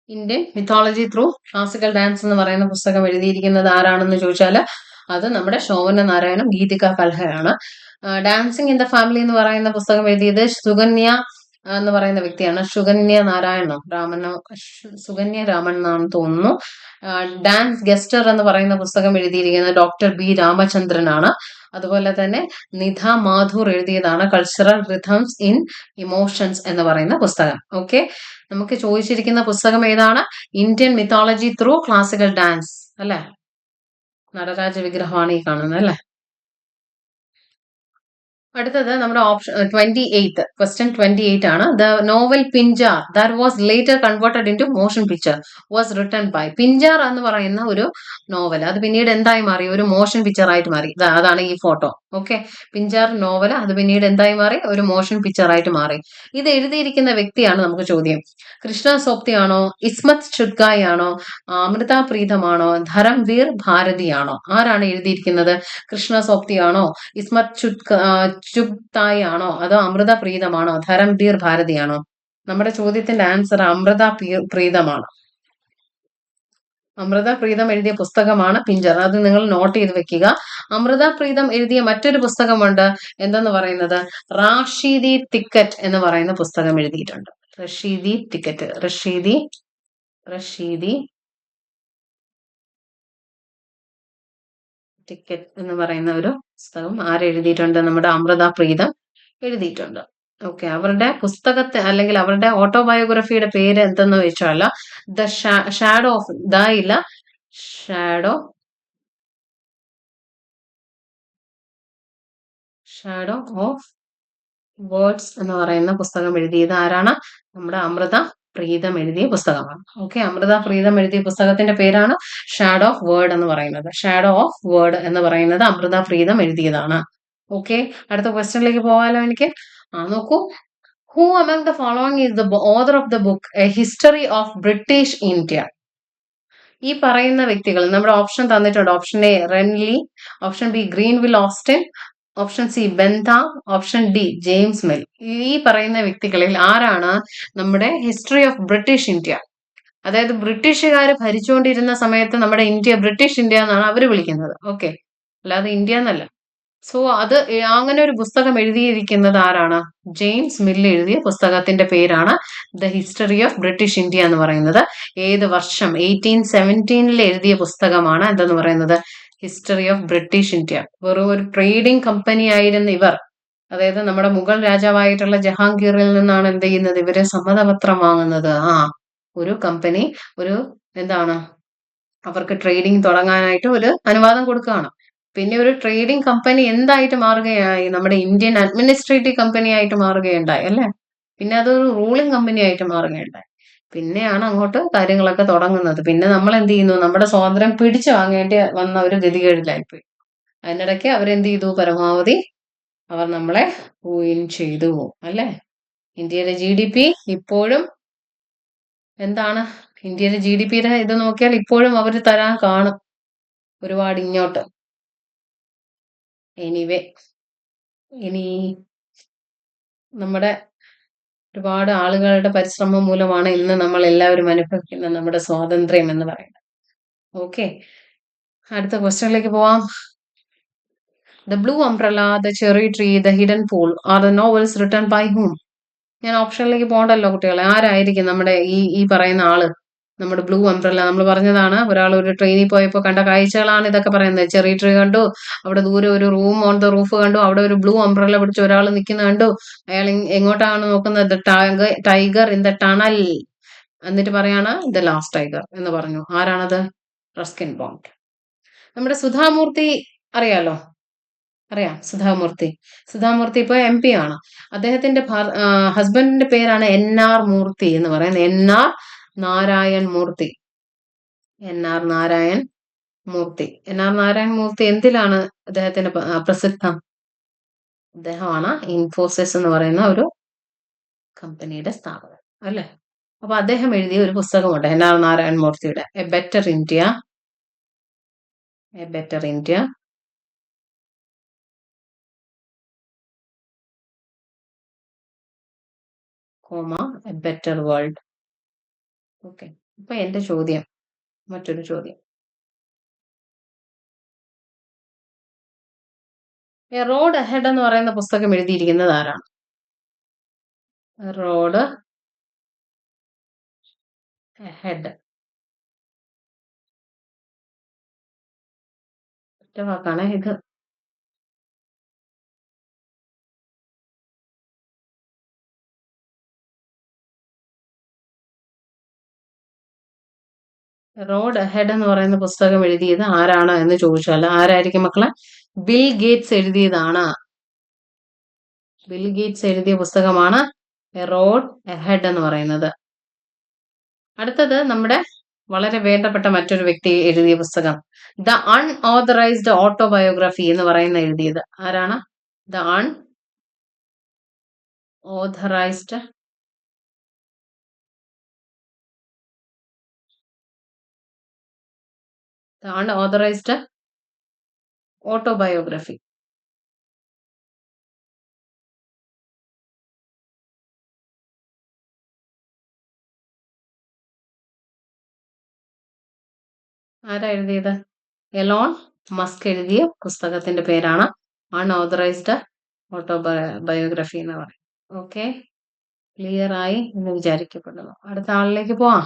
Indian mythology through classical dance എന്ന് പറയുന്ന പുസ്തകം എഴുതിയിരിക്കുന്നത് ആരാണെന്ന് ചോദിച്ചാൽ അത് നമ്മുടെ ശോഭന നാരായണും ഗീതിക കൽഹയാണ്. ഡാൻസിങ് ഇൻ ദ ഫാമിലി എന്ന് പറയുന്ന പുസ്തകം എഴുതിയത് സുകന്യ എന്ന് പറയുന്ന വ്യക്തിയാണ്. സുകന്യ നാരായണോ രാമനോ, സുകന്യ രാമൻ എന്നാണ് തോന്നുന്നു. ഡാൻസ് ഗസ്റ്റർ എന്ന് പറയുന്ന പുസ്തകം എഴുതിയിരിക്കുന്നത് ഡോക്ടർ B രാമചന്ദ്രനാണ്. അതുപോലെ തന്നെ നിധ മാധൂർ എഴുതിയതാണ് കൾച്ചറൽ റിഥംസ് ഇൻ ഇമോഷൻസ് എന്ന് പറയുന്ന പുസ്തകം. ഓക്കെ, നമുക്ക് ചോദിച്ചിരിക്കുന്ന പുസ്തകം ഏതാണ്? Indian mythology through classical dance അല്ലെ? നടരാജ വിഗ്രഹമാണ് ഈ കാണുന്നത് അല്ലെ? അടുത്തത് നമ്മുടെ ഓപ്ഷൻ 28, ക്വസ്റ്റ്യൻ 28 ആണ്. The novel Pinjar that was later converted into motion picture was written by. Pinjar എന്ന് പറയുന്ന ഒരു നോവൽ അത് പിന്നീട് എന്തായി മാറി? ഒരു മോഷൻ പിക്ചർ ആയിട്ട് മാറി. അതാണ് ഈ ഫോട്ടോ. ഓക്കെ, പിഞ്ചാർ നോവൽ അത് പിന്നീട് എന്തായി മാറി? ഒരു മോഷൻ പിക്ചർ ആയിട്ട് മാറി. ഇത് എഴുതിയിരിക്കുന്ന വ്യക്തിയാണ് നമുക്ക് ചോദ്യം. കൃഷ്ണ സോപ്തി ആണോ, ഇസ്മത് ചുഡ്ഗായ് ആണോ, അമൃത പ്രീതമാണോ, ധരംവീർ ഭാരതിയാണോ? ആരാണ് എഴുതിയിരിക്കുന്നത്? കൃഷ്ണ സോപ്തി ആണോ, ഇസ്മത് ചുഗ്തായ് ആണോ, അതോ അമൃത പ്രീതമാണോ, ധരംവീർ ഭാരതിയാണോ? നമ്മുടെ ചോദ്യത്തിന്റെ ആൻസർ അമൃത പ്രീതമാണ്. അമൃത പ്രീതം എഴുതിയ പുസ്തകമാണ് പിഞ്ചർ. അത് നിങ്ങൾ നോട്ട് ചെയ്ത് വെക്കുക. അമൃത പ്രീതം എഴുതിയ മറ്റൊരു പുസ്തകമുണ്ട്, എന്തെന്ന് പറയുന്നത് റാഷീദി ടിക്കറ്റ് എന്ന് പറയുന്ന പുസ്തകം എഴുതിയിട്ടുണ്ട്. റഷീദി ടിക്കറ്റ്, റഷീദി ടിക്കറ്റ് എന്ന് പറയുന്ന ഒരു പുസ്തകം ആരെഴുതിയിട്ടുണ്ട്? നമ്മുടെ അമൃത പ്രീതം എഴുതിയിട്ടുണ്ട്. ഓക്കെ, അവരുടെ പുസ്തകത്തെ അല്ലെങ്കിൽ അവരുടെ ഓട്ടോബയോഗ്രഫിയുടെ പേര് എന്തെന്ന് വെച്ചാൽ ദ ഷാഡോ ഓഫ് ദ ഇല്ല ഷാഡോ ഓഫ് വേർഡ്സ് എന്ന് പറയുന്ന പുസ്തകം എഴുതിയത് ആരാണ്? നമ്മുടെ അമൃത പ്രീതം എഴുതിയ പുസ്തകമാണ്. ഓക്കെ, അമൃത പ്രീതം എഴുതിയ പുസ്തകത്തിന്റെ പേരാണ് ഷാഡോ ഓഫ് വേർഡ് എന്ന് പറയുന്നത്. ഷാഡോ ഓഫ് വേർഡ് എന്ന് പറയുന്നത് അമൃത പ്രീതം എഴുതിയതാണ്. ഓക്കെ, അടുത്ത ക്വസ്റ്റ്യനിലേക്ക് പോകാലോ എനിക്ക്. നോക്കൂ, who among the following is the author of the book a history of British India? ഈ പറയുന്ന വ്യക്തികൾ നമ്മുടെ ഓപ്ഷൻ തന്നിട്ടുണ്ട്. Option A Renley, option B Grenville Austin, option C Bentham, option D James Mill. ഈ പറയുന്ന വ്യക്തികളിൽ ആരാണ് നമ്മുടെ ഹിസ്റ്ററി ഓഫ് ബ്രിട്ടീഷ് ഇന്ത്യ, അതായത് ബ്രിട്ടീഷുകാർ ഭരിച്ചുകൊണ്ടിരുന്ന സമയത്ത് നമ്മുടെ ഇന്ത്യ ബ്രിട്ടീഷ് ഇന്ത്യ എന്നാണ് അവർ വിളിക്കുന്നത്. ഓക്കെ, അല്ലാതെ ഇന്ത്യ എന്നല്ല. സോ അത് അങ്ങനെ ഒരു പുസ്തകം എഴുതിയിരിക്കുന്നത് ആരാണ്? ജെയിംസ് മില്ല് എഴുതിയ പുസ്തകത്തിന്റെ പേരാണ് the history of British India എന്ന് പറയുന്നത്. ഏത് വർഷം? 1817 എഴുതിയ പുസ്തകമാണ് എന്തെന്ന് പറയുന്നത് ഹിസ്റ്ററി ഓഫ് ബ്രിട്ടീഷ് ഇന്ത്യ. വെറും ഒരു ട്രേഡിംഗ് കമ്പനി ആയിരുന്ന ഇവർ, അതായത് നമ്മുടെ മുഗൾ രാജാവായിട്ടുള്ള ജഹാംഗീറിൽ നിന്നാണ് എന്ത് ചെയ്യുന്നത്? ഇവര് സമ്മതപത്രം വാങ്ങുന്നത്. ഒരു കമ്പനി ഒരു എന്താണ് അവർക്ക് ട്രേഡിംഗ് തുടങ്ങാനായിട്ട് ഒരു അനുവാദം കൊടുക്കുകയാണ്. പിന്നെ ഒരു ട്രേഡിംഗ് കമ്പനി എന്തായിട്ട് മാറുകയായി? നമ്മുടെ ഇന്ത്യൻ അഡ്മിനിസ്ട്രേറ്റീവ് കമ്പനി ആയിട്ട് മാറുകയുണ്ടായി അല്ലെ? പിന്നെ അതൊരു റൂളിംഗ് കമ്പനി ആയിട്ട് മാറുകയുണ്ടായി. പിന്നെയാണ് അങ്ങോട്ട് കാര്യങ്ങളൊക്കെ തുടങ്ങുന്നത്. പിന്നെ നമ്മൾ എന്ത് ചെയ്യുന്നു? നമ്മുടെ സ്വാതന്ത്ര്യം പിടിച്ചു വാങ്ങേണ്ടി വന്ന ഒരു ഗതികേടിലായിപ്പോയി. അതിനിടയ്ക്ക് അവരെന്ത് ചെയ്തു? പരമാവധി അവർ നമ്മളെ റൂയിൻ ചെയ്തു അല്ലെ? ഇന്ത്യയുടെ GDP ഇപ്പോഴും എന്താണ്? ഇന്ത്യയുടെ GDPയുടെ ഇത് നോക്കിയാൽ ഇപ്പോഴും അവർ തരാൻ കാണും ഒരുപാട് ഇങ്ങോട്ട്. എനിവേ, ഇനി നമ്മുടെ ഒരുപാട് ആളുകളുടെ പരിശ്രമം മൂലമാണ് ഇന്ന് നമ്മൾ എല്ലാവരും അനുഭവിക്കുന്ന നമ്മുടെ സ്വാതന്ത്ര്യം എന്ന് പറയുന്നത്. ഓക്കെ, അടുത്ത ക്വസ്റ്റ്യനിലേക്ക് പോവാം. The blue umbrella, the cherry tree, the hidden pool are the novels written by whom? ഞാൻ ഓപ്ഷനിലേക്ക് പോകണ്ടല്ലോ കുട്ടികളെ. ആരായിരിക്കും നമ്മുടെ ഈ പറയുന്ന ആള്? നമ്മുടെ ബ്ലൂ അംബ്രല്ല നമ്മൾ പറഞ്ഞതാണ്. ഒരാൾ ഒരു ട്രെയിനിൽ പോയപ്പോൾ കണ്ട കാഴ്ചകളാണ് ഇതൊക്കെ പറയുന്നത്. ചെറി ട്രീ കണ്ടു, അവിടെ ദൂരെ ഒരു റൂം ഓൺ ദ റൂഫ് കണ്ടു, അവിടെ ഒരു ബ്ലൂ അംബ്രല്ല പിടിച്ച് ഒരാൾ നിൽക്കുന്ന കണ്ടു. അയാൾ എങ്ങോട്ടാണ് നോക്കുന്നത്? Tiger in the tunnel. എന്നിട്ട് പറയാണ് ദ ലാസ്റ്റ് ടൈഗർ എന്ന് പറഞ്ഞു. ആരാണത്? Ruskin bond. നമ്മുടെ സുധാമൂർത്തി അറിയാലോ, അറിയാം സുധാമൂർത്തി. സുധാമൂർത്തി ഇപ്പൊ MP ആണ്. അദ്ദേഹത്തിന്റെ ഹസ്ബൻഡിന്റെ പേരാണ് NR മൂർത്തി എന്ന് പറയുന്നത്. NR നാരായൺ മൂർത്തി. NR നാരായൺ മൂർത്തി. NR നാരായൺ മൂർത്തി എന്തിലാണ് അദ്ദേഹത്തിന്റെ പ്രസിദ്ധം? അദ്ദേഹമാണ് ഇൻഫോസിസ് എന്ന് പറയുന്ന ഒരു കമ്പനിയുടെ സ്ഥാപകൻ അല്ലെ. അപ്പൊ അദ്ദേഹം എഴുതിയ ഒരു പുസ്തകമുണ്ട് NR നാരായൺ മൂർത്തിയുടെ A better India. A better India. A better world. Okay. അപ്പൊ എന്റെ ചോദ്യം, മറ്റൊരു ചോദ്യം, എ റോഡ് അഹെഡ് എന്ന് പറയുന്ന പുസ്തകം എഴുതിയിരിക്കുന്നത് ആരാണ്? Road ahead. ഒറ്റ വാക്കാണ് ഇത്. റോഡ് അഹെഡ് എന്ന് പറയുന്ന പുസ്തകം എഴുതിയത് ആരാണ് എന്ന് ചോദിച്ചാൽ ആരായിരിക്കും മക്കളെ? ബിൽ ഗേറ്റ്സ് എഴുതിയതാണ്. ബിൽ ഗേറ്റ്സ് എഴുതിയ പുസ്തകമാണ് റോഡ് അഹെഡ് എന്ന് പറയുന്നത്. അടുത്തത് നമ്മുടെ വളരെ വേണ്ടപ്പെട്ട മറ്റൊരു വ്യക്തി എഴുതിയ പുസ്തകം ദ അൺഓതറൈസ്ഡ് ഓട്ടോബയോഗ്രഫി എന്ന് പറയുന്ന എഴുതിയത് ആരാണ്? The unauthorised autobiography. ആരാ എഴുതിയത്? എലോൺ മസ്ക് എഴുതിയ പുസ്തകത്തിന്റെ പേരാണ് അൺഓതറൈസ്ഡ് ഓട്ടോബയോഗ്രഫി എന്ന് പറയും. ഓക്കെ, ക്ലിയർ ആയി എന്ന് വിചാരിക്കപ്പെടുന്നു. അടുത്ത ആളിലേക്ക് പോവാം.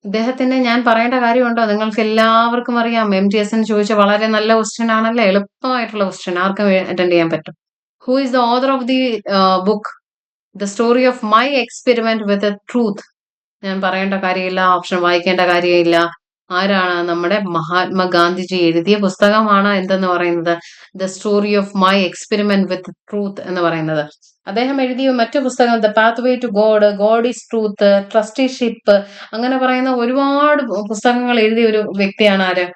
ഇദ്ദേഹത്തിന് ഞാൻ പറയേണ്ട കാര്യമുണ്ടോ? നിങ്ങൾക്ക് എല്ലാവർക്കും അറിയാം. MTS ചോദിച്ച വളരെ നല്ല ക്വസ്റ്റ്യൻ ആണല്ലേ, എളുപ്പമായിട്ടുള്ള ക്വസ്റ്റ്യൻ, ആർക്കും അറ്റൻഡ് ചെയ്യാൻ പറ്റും. Who is the author of the book the story of my experiment with truth? ഞാൻ പറയേണ്ട കാര്യമില്ല, ഓപ്ഷൻ വായിക്കേണ്ട കാര്യമില്ല. ആരാണ്? നമ്മുടെ മഹാത്മാഗാന്ധിജി എഴുതിയ പുസ്തകമാണ് എന്തെന്ന് പറയുന്നത്? The story of my experiment with truth എന്ന് പറയുന്നത്. അദ്ദേഹം എഴുതിയ മറ്റു പുസ്തകം the path way to God, God is truth, trusteeship, അങ്ങനെ പറയുന്ന ഒരുപാട് പുസ്തകങ്ങൾ എഴുതിയ ഒരു വ്യക്തിയാണ് ആര്?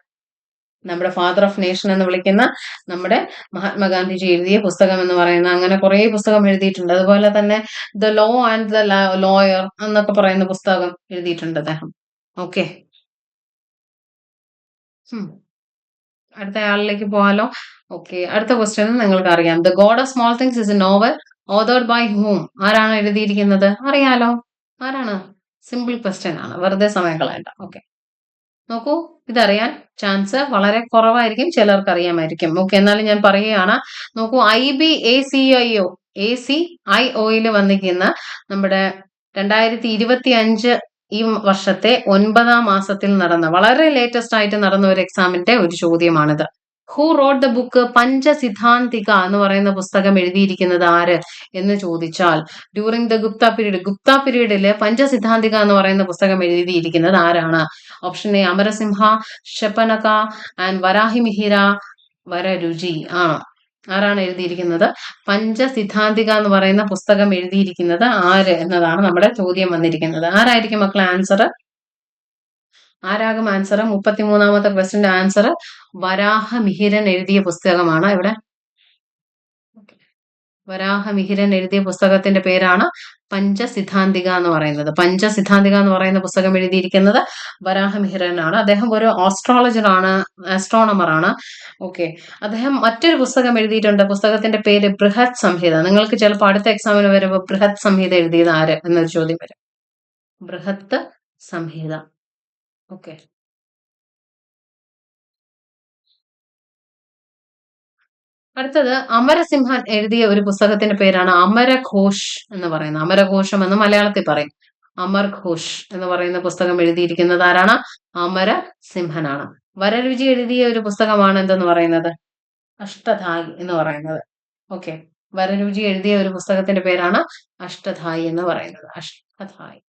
നമ്മുടെ ഫാദർ ഓഫ് നേഷൻ എന്ന് വിളിക്കുന്ന നമ്മുടെ മഹാത്മാഗാന്ധിജി എഴുതിയ പുസ്തകം എന്ന് പറയുന്ന, അങ്ങനെ കുറെ പുസ്തകം എഴുതിയിട്ടുണ്ട്. അതുപോലെ തന്നെ the law and the lawyer എന്നൊക്കെ പറയുന്ന പുസ്തകം എഴുതിയിട്ടുണ്ട് അദ്ദേഹം. ഓക്കെ, അടുത്ത ആളിലേക്ക് പോകാലോ. ഓക്കെ, അടുത്ത ക്വസ്റ്റ്യൻ നിങ്ങൾക്ക് അറിയാം. The god of small things is a novel authored by whom? ആരാണ് എഴുതിയിരിക്കുന്നത്? അറിയാലോ, ആരാണ്? സിമ്പിൾ ക്വസ്റ്റ്യൻ ആണ്, വെറുതെ സമയം കളയണ്ട. ഓക്കെ, നോക്കൂ, ഇതറിയാൻ ചാൻസ് വളരെ കുറവായിരിക്കും, ചിലർക്ക് അറിയാമായിരിക്കും. ഓക്കെ, എന്നാലും ഞാൻ പറയുകയാണ്. നോക്കൂ, ACIO വന്നിരിക്കുന്ന നമ്മുടെ 2025 ഈ വർഷത്തെ 9ാം മാസത്തിൽ നടന്ന വളരെ ലേറ്റസ്റ്റ് ആയിട്ട് നടന്ന ഒരു എക്സാമിന്റെ ഒരു ചോദ്യമാണിത്. Who wrote the book Panchasiddhantika എന്ന് പറയുന്ന പുസ്തകം എഴുതിയിരിക്കുന്നത് ആര് എന്ന് ചോദിച്ചാൽ, ഡ്യൂറിംഗ് ദ ഗുപ്ത പീരീഡില് പഞ്ചസിദ്ധാന്തിക എന്ന് പറയുന്ന പുസ്തകം എഴുതിയിരിക്കുന്നത് ആരാണ്? Option A Amarasimha, Kshapanaka and Varahamihira, Vararuchi ആണ്. ആരാണ് എഴുതിയിരിക്കുന്നത്? പഞ്ചസിദ്ധാന്തിക എന്ന് പറയുന്ന പുസ്തകം എഴുതിയിരിക്കുന്നത് ആര് എന്നതാണ് നമ്മുടെ ചോദ്യം വന്നിരിക്കുന്നത്. ആരായിരിക്കും മക്കളെ ആൻസർ? ആരാകും ആൻസർ? 33ാമത്തെ ക്വസ്റ്റിന്റെ ആൻസർ വരാഹമിഹിരൻ എഴുതിയ പുസ്തകമാണ്. ഇവിടെ വരാഹമിഹിരൻ എഴുതിയ പുസ്തകത്തിന്റെ പേരാണ് പഞ്ചസിദ്ധാന്തിക എന്ന് പറയുന്നത്. പഞ്ചസിദ്ധാന്തിക എന്ന് പറയുന്ന പുസ്തകം എഴുതിയിരിക്കുന്നത് വരാഹമിഹിരനാണ്. അദ്ദേഹം ഒരു ആസ്ട്രോണമർ ആണ്. ഓക്കെ, അദ്ദേഹം മറ്റൊരു പുസ്തകം എഴുതിയിട്ടുണ്ട്. പുസ്തകത്തിന്റെ പേര് ബൃഹത് സംഹിത. നിങ്ങൾക്ക് ചിലപ്പോൾ അടുത്ത എക്സാമിന് വരുമ്പോൾ ബൃഹത് സംഹിത എഴുതിയത് ആര് എന്നൊരു ചോദ്യം വരും. ബൃഹത് സംഹിത. ഓക്കെ, അടുത്തത് അമരസിംഹൻ എഴുതിയ ഒരു പുസ്തകത്തിന്റെ പേരാണ് അമരഘോഷ് എന്ന് പറയുന്നത്. അമരഘോഷം എന്ന് മലയാളത്തിൽ പറയും. അമർ ഘോഷ് എന്ന് പറയുന്ന പുസ്തകം എഴുതിയിരിക്കുന്നത് ആരാണ്? അമര സിംഹനാണ്. വരരുചി എഴുതിയ ഒരു പുസ്തകമാണ് എന്തെന്ന് പറയുന്നത്? അഷ്ടധായി എന്ന് പറയുന്നത്. ഓക്കെ, വരരുചി എഴുതിയ ഒരു പുസ്തകത്തിന്റെ പേരാണ് അഷ്ടധായി എന്ന് പറയുന്നത്. അഷ്ടധായി.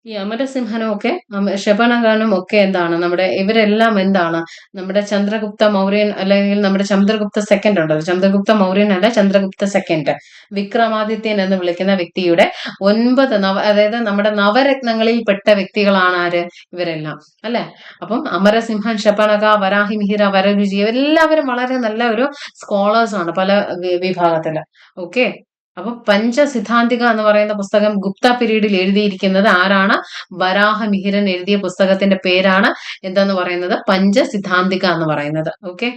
ഈ അമരസിംഹനും ഒക്കെ ശപനഗാനും ഒക്കെ എന്താണ് നമ്മുടെ ഇവരെല്ലാം എന്താണ് നമ്മുടെ ചന്ദ്രഗുപ്ത മൗര്യൻ അല്ലെങ്കിൽ നമ്മുടെ ചന്ദ്രഗുപ്ത സെക്കൻഡ് ഉണ്ടല്ലോ, ചന്ദ്രഗുപ്ത മൗര്യൻ അല്ല, ചന്ദ്രഗുപ്ത സെക്കൻഡ്, വിക്രമാദിത്യൻ എന്ന് വിളിക്കുന്ന വ്യക്തിയുടെ 9 അതായത് നമ്മുടെ നവരത്നങ്ങളിൽ പെട്ട വ്യക്തികളാണ് ആര്? ഇവരെല്ലാം അല്ലെ. അപ്പം അമരസിംഹൻ, ശപനക, വരാഹി മിഹിര, വരരുചി എല്ലാവരും വളരെ നല്ല ഒരു സ്കോളേഴ്സ് ആണ് പല വിഭാഗത്തില്. ഓക്കെ, അപ്പൊ പഞ്ചസിദ്ധാന്തിക എന്ന് പറയുന്ന പുസ്തകം ഗുപ്ത പീരീഡിൽ എഴുതിയിരിക്കുന്നത് ആരാണ്? വരാഹ മിഹിരൻ എഴുതിയ പുസ്തകത്തിന്റെ പേരാണ് എന്താന്ന് പറയുന്നത്? പഞ്ചസിദ്ധാന്തിക എന്ന് പറയുന്നത്. ഓക്കെ,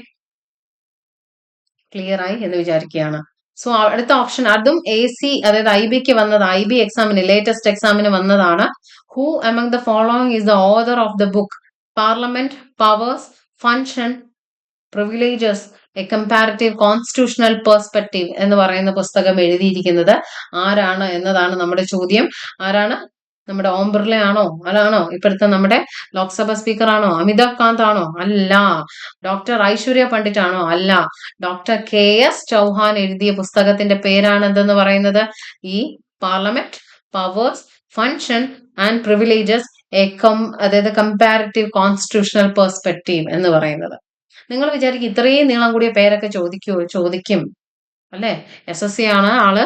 ക്ലിയർ ആയി എന്ന് വിചാരിക്കുകയാണ്. സോ അടുത്ത ഓപ്ഷൻ അതും AC അതായത് IBക്ക് വന്നത്, IB എക്സാമിന് ലേറ്റസ്റ്റ് എക്സാമിന് വന്നതാണ്. Who among the following is the author of the book parliament powers function privileges A comparative constitutional perspective എന്ന് പറയുന്ന പുസ്തകം എഴുതിയിരിക്കുന്നത് ആരാണ് എന്നതാണ് നമ്മുടെ ചോദ്യം. ആരാണ്? നമ്മുടെ ഓം ബിർള ആണോ? അതാണോ ഇപ്പോഴത്തെ നമ്മുടെ ലോക്സഭ സ്പീക്കർ ആണോ? അമിതാഭ് കാന്ത് ആണോ? അല്ല. ഡോക്ടർ ഐശ്വര്യ പണ്ഡിറ്റ് ആണോ? അല്ല. ഡോക്ടർ KS ചൗഹാൻ എഴുതിയ പുസ്തകത്തിന്റെ പേരാണ് എന്തെന്ന് പറയുന്നത്? ഈ parliament powers function and privileges അതായത് കമ്പാരിറ്റീവ് കോൺസ്റ്റിറ്റ്യൂഷണൽ പെർസ്പെക്റ്റീവ് എന്ന് പറയുന്നത്. നിങ്ങൾ വിചാരിക്കും ഇത്രയും നീളം കൂടിയ പേരൊക്കെ ചോദിക്കും അല്ലെ. SSC ആണ് ആള്.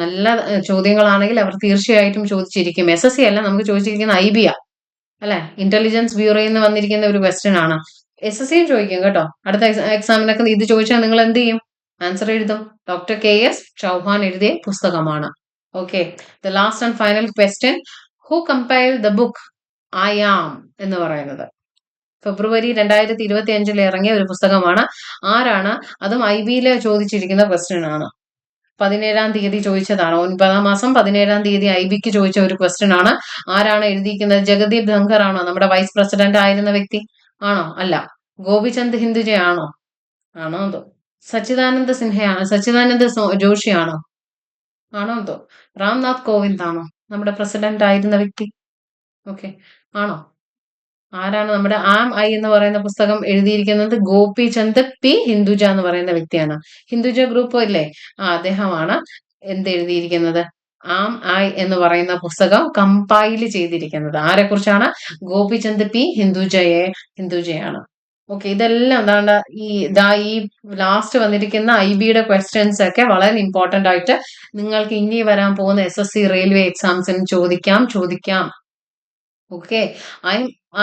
നല്ല ചോദ്യങ്ങളാണെങ്കിൽ അവർ തീർച്ചയായിട്ടും ചോദിച്ചിരിക്കും. SSC അല്ല, നമുക്ക് ചോദിച്ചിരിക്കുന്ന IB അല്ലെ, ഇന്റലിജൻസ് ബ്യൂറോയിൽ നിന്ന് വന്നിരിക്കുന്ന ഒരു ക്വസ്റ്റ്യൻ ആണ്. SSCയും ചോദിക്കും കേട്ടോ. അടുത്ത എക്സാമിനൊക്കെ ഇത് ചോദിച്ചാൽ നിങ്ങൾ എന്ത് ചെയ്യും? ആൻസർ എഴുതും. ഡോക്ടർ KS ചൗഹാൻ എഴുതിയ പുസ്തകമാണ്. Okay, the last and final question, who compiled the book I am എന്ന് പറയുന്നത്? ഫെബ്രുവരി 2025 ഇറങ്ങിയ ഒരു പുസ്തകമാണ്. ആരാണ്? അതും IBയിൽ ചോദിച്ചിരിക്കുന്ന ക്വസ്റ്റ്യൻ ആണ്. 17-ാം തീയതി ചോദിച്ചതാണ്. 9-ാം മാസം 17-ാം തീയതി IBക്ക് ചോദിച്ച ഒരു ക്വസ്റ്റ്യൻ ആണ്. ആരാണ് എഴുതിയിരിക്കുന്നത്? ജഗദീപ് ധങ്കർ ആണോ? നമ്മുടെ വൈസ് പ്രസിഡന്റ് ആയിരുന്ന വ്യക്തി ആണോ? അല്ല. ഗോപിചന്ദ് ഹിന്ദുജ ആണോ? ആണോ എന്തോ. സച്ചിദാനന്ദ ജോഷി ആണോ? ആണോ എന്തോ. രാംനാഥ് കോവിന്ദ് ആണോ നമ്മുടെ പ്രസിഡന്റ് ആയിരുന്ന വ്യക്തി? ഓക്കെ, ആണോ? ആരാണ്? നമ്മുടെ ആം ഐ എന്ന് പറയുന്ന പുസ്തകം എഴുതിയിരിക്കുന്നത് ഗോപിചന്ദ് P ഹിന്ദുജ എന്ന് പറയുന്ന വ്യക്തിയാണ്. ഹിന്ദുജ ഗ്രൂപ്പ് ഇല്ലേ, അദ്ദേഹമാണ് എന്ത് എഴുതിയിരിക്കുന്നത്? ആം ഐ എന്ന് പറയുന്ന പുസ്തകം കമ്പൈൽ ചെയ്തിരിക്കുന്നത് ആരെക്കുറിച്ചാണ്? ഗോപിചന്ദ് P ഹിന്ദുജയാണ്. ഓക്കെ, ഇതെല്ലാം എന്താണ്ട് ഈ ലാസ്റ്റ് വന്നിരിക്കുന്ന IBയുടെ ക്വസ്റ്റ്യൻസ് ഒക്കെ വളരെ ഇമ്പോർട്ടന്റ് ആയിട്ട് നിങ്ങൾക്ക് ഇനി വരാൻ പോകുന്ന SSC റെയിൽവേ എക്സാംസിന് ചോദിക്കാം. ഓക്കെ,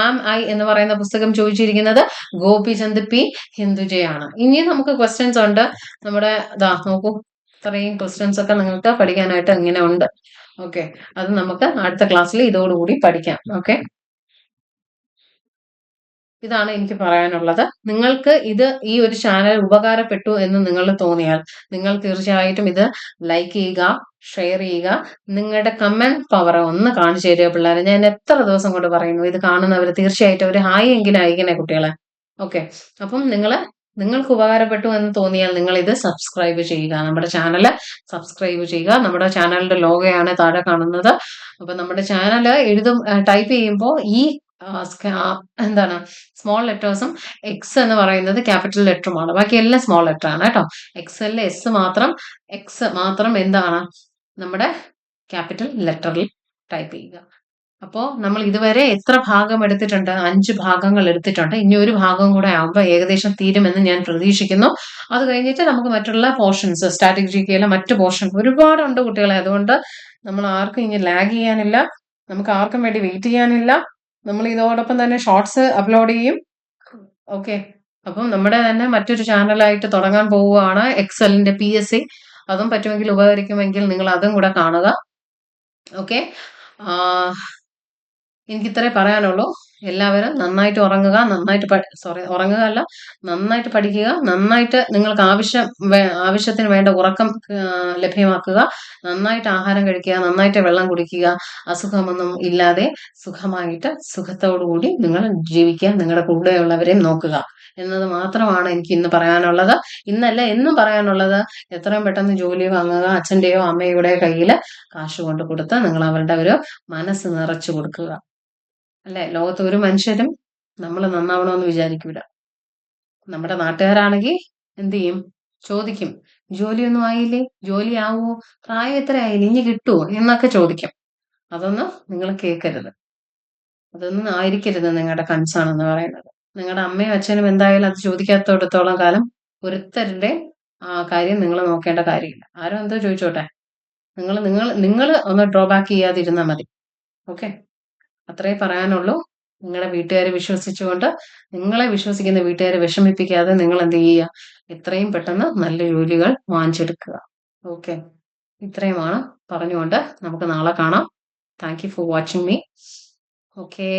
ആം ഐ എന്ന് പറയുന്ന പുസ്തകം ചോദിച്ചിരിക്കുന്നത് ഗോപിചന്ദ് P ഹിന്ദുജയാണ്. ഇനി നമുക്ക് ക്വസ്റ്റ്യൻസ് ഉണ്ട്. നമ്മുടെ നോക്കൂ, ഇത്രയും ക്വസ്റ്റ്യൻസ് ഒക്കെ നിങ്ങൾക്ക് പഠിക്കാനായിട്ട് ഇങ്ങനെ ഉണ്ട്. ഓക്കെ, അത് നമുക്ക് അടുത്ത ക്ലാസ്സിൽ ഇതോടുകൂടി പഠിക്കാം. ഓക്കെ, ഇതാണ് എനിക്ക് പറയാനുള്ളത്. നിങ്ങൾക്ക് ഈ ഒരു ചാനൽ ഉപകാരപ്പെട്ടു എന്ന് നിങ്ങൾ തോന്നിയാൽ നിങ്ങൾ തീർച്ചയായിട്ടും ഇത് ലൈക്ക് ചെയ്യുക, ഷെയർ ചെയ്യുക. നിങ്ങളുടെ കമന്റ് പവർ ഒന്ന് കാണിച്ചു തരിക പിള്ളേരെ. ഞാൻ എത്ര ദിവസം കൊണ്ട് പറയുന്നു, ഇത് കാണുന്നവർ തീർച്ചയായിട്ടും ഒരു ഹായ് എങ്കിലും അയക്കണേ കുട്ടികളെ. ഓക്കെ, അപ്പം നിങ്ങൾക്ക് ഉപകാരപ്പെട്ടു എന്ന് തോന്നിയാൽ നിങ്ങൾ ഇത് സബ്സ്ക്രൈബ് ചെയ്യുക, നമ്മുടെ ചാനൽ സബ്സ്ക്രൈബ് ചെയ്യുക. നമ്മുടെ ചാനലിന്റെ ലോഗോയാണ് താഴെ കാണുന്നത്. അപ്പൊ നമ്മുടെ ചാനൽ ടൈപ്പ് ചെയ്യുമ്പോൾ ഈ എന്താണ് സ്മോൾ ലെറ്റേഴ്സും എക്സ് എന്ന് പറയുന്നത് ക്യാപിറ്റൽ ലെറ്ററുമാണ്. ബാക്കി എല്ലാം സ്മോൾ ലെറ്റർ ആണ് കേട്ടോ. എക്സ് മാത്രം എന്താണ് നമ്മുടെ ക്യാപിറ്റൽ ലെറ്ററിൽ ടൈപ്പ് ചെയ്യുക. അപ്പോൾ നമ്മൾ ഇതുവരെ എത്ര ഭാഗം എടുത്തിട്ടുണ്ട്? 5 ഭാഗങ്ങൾ എടുത്തിട്ടുണ്ട്. ഇനി ഒരു ഭാഗം കൂടെ ആകുമ്പോൾ ഏകദേശം തീരുമെന്ന് ഞാൻ പ്രതീക്ഷിക്കുന്നു. അത് കഴിഞ്ഞിട്ട് നമുക്ക് മറ്റുള്ള പോർഷൻസ്, സ്റ്റാറ്റിക് GKയിലെ മറ്റു പോർഷൻ ഒരുപാടുണ്ട് കുട്ടികളെ. അതുകൊണ്ട് നമ്മൾ ആർക്കും ഇനി ലാഗ് ചെയ്യാനില്ല, നമുക്ക് ആർക്കും വേണ്ടി വെയിറ്റ് ചെയ്യാനില്ല. നമ്മൾ ഇതോടൊപ്പം തന്നെ ഷോർട്സ് അപ്ലോഡ് ചെയ്യും. ഓക്കെ, അപ്പം നമ്മുടെ തന്നെ മറ്റൊരു ചാനലായിട്ട് തുടങ്ങാൻ പോവുകയാണ്, എക്സലിന്റെ PSC. അതും പറ്റുമെങ്കിൽ ഉപകരിക്കുമെങ്കിൽ നിങ്ങൾ അതും കൂടെ കാണുക. ഓക്കെ, എനിക്ക് ഇത്രേ പറയാനുള്ളൂ. എല്ലാവരും നന്നായിട്ട് ഉറങ്ങുക, നന്നായിട്ട് ഉറങ്ങുക അല്ല, നന്നായിട്ട് പഠിക്കുക, നന്നായിട്ട് നിങ്ങൾക്ക് ആവശ്യത്തിന് വേണ്ട ഉറക്കം ലഭ്യമാക്കുക, നന്നായിട്ട് ആഹാരം കഴിക്കുക, നന്നായിട്ട് വെള്ളം കുടിക്കുക, അസുഖമൊന്നും ഇല്ലാതെ സുഖത്തോടു കൂടി നിങ്ങൾ ജീവിക്കുക, നിങ്ങളുടെ കൂടെയുള്ളവരെയും നോക്കുക എന്നത് മാത്രമാണ് എനിക്ക് ഇന്ന് പറയാനുള്ളത്. ഇന്നല്ല എന്നും പറയാനുള്ളത്. എത്രയും പെട്ടെന്ന് ജോലി വാങ്ങുക, അച്ഛൻ്റെയോ അമ്മയുടെയോ കയ്യിൽ കാശ് കൊണ്ട് കൊടുത്ത് നിങ്ങൾ അവരുടെ ഒരു മനസ്സ് നിറച്ചു കൊടുക്കുക. അല്ലെ, ലോകത്ത് ഒരു മനുഷ്യരും നമ്മൾ നന്നാവണമെന്ന് വിചാരിക്കൂല. നമ്മുടെ നാട്ടുകാരാണെങ്കിൽ എന്ത് ചെയ്യും, ചോദിക്കും, ജോലിയൊന്നും ആയില്ലേ, ജോലി ആവുമോ, പ്രായം എത്ര ആയില്ലേ, ഇനി കിട്ടുമോ എന്നൊക്കെ ചോദിക്കും. അതൊന്നും നിങ്ങൾ കേൾക്കരുത്. അതൊന്നും ആയിരിക്കരുത് നിങ്ങളുടെ കൺസേൺ എന്ന് പറയുന്നത്. നിങ്ങളുടെ അമ്മയും അച്ഛനും എന്തായാലും അത് ചോദിക്കാത്തടത്തോളം കാലം ഒരുത്തരുടെ കാര്യം നിങ്ങൾ നോക്കേണ്ട കാര്യമില്ല. ആരും എന്തോ ചോദിച്ചോട്ടെ, നിങ്ങൾ നിങ്ങൾ നിങ്ങൾ ഒന്ന് ഡ്രോബാക്ക് ചെയ്യാതിരുന്നാൽ മതി. ഓക്കെ, അത്രേ പറയാനുള്ളൂ. നിങ്ങളുടെ വീട്ടുകാരെ വിശ്വസിച്ചുകൊണ്ട്, നിങ്ങളെ വിശ്വസിക്കുന്ന വീട്ടുകാരെ വിഷമിപ്പിക്കാതെ നിങ്ങൾ എന്ത് ചെയ്യുക, എത്രയും പെട്ടെന്ന് നല്ല ജോലികൾ വാങ്ങിച്ചെടുക്കുക. ഓക്കെ, ഇത്രയുമാണ് പറഞ്ഞുകൊണ്ട് നമുക്ക് നാളെ കാണാം. Thank you for watching me. Okay.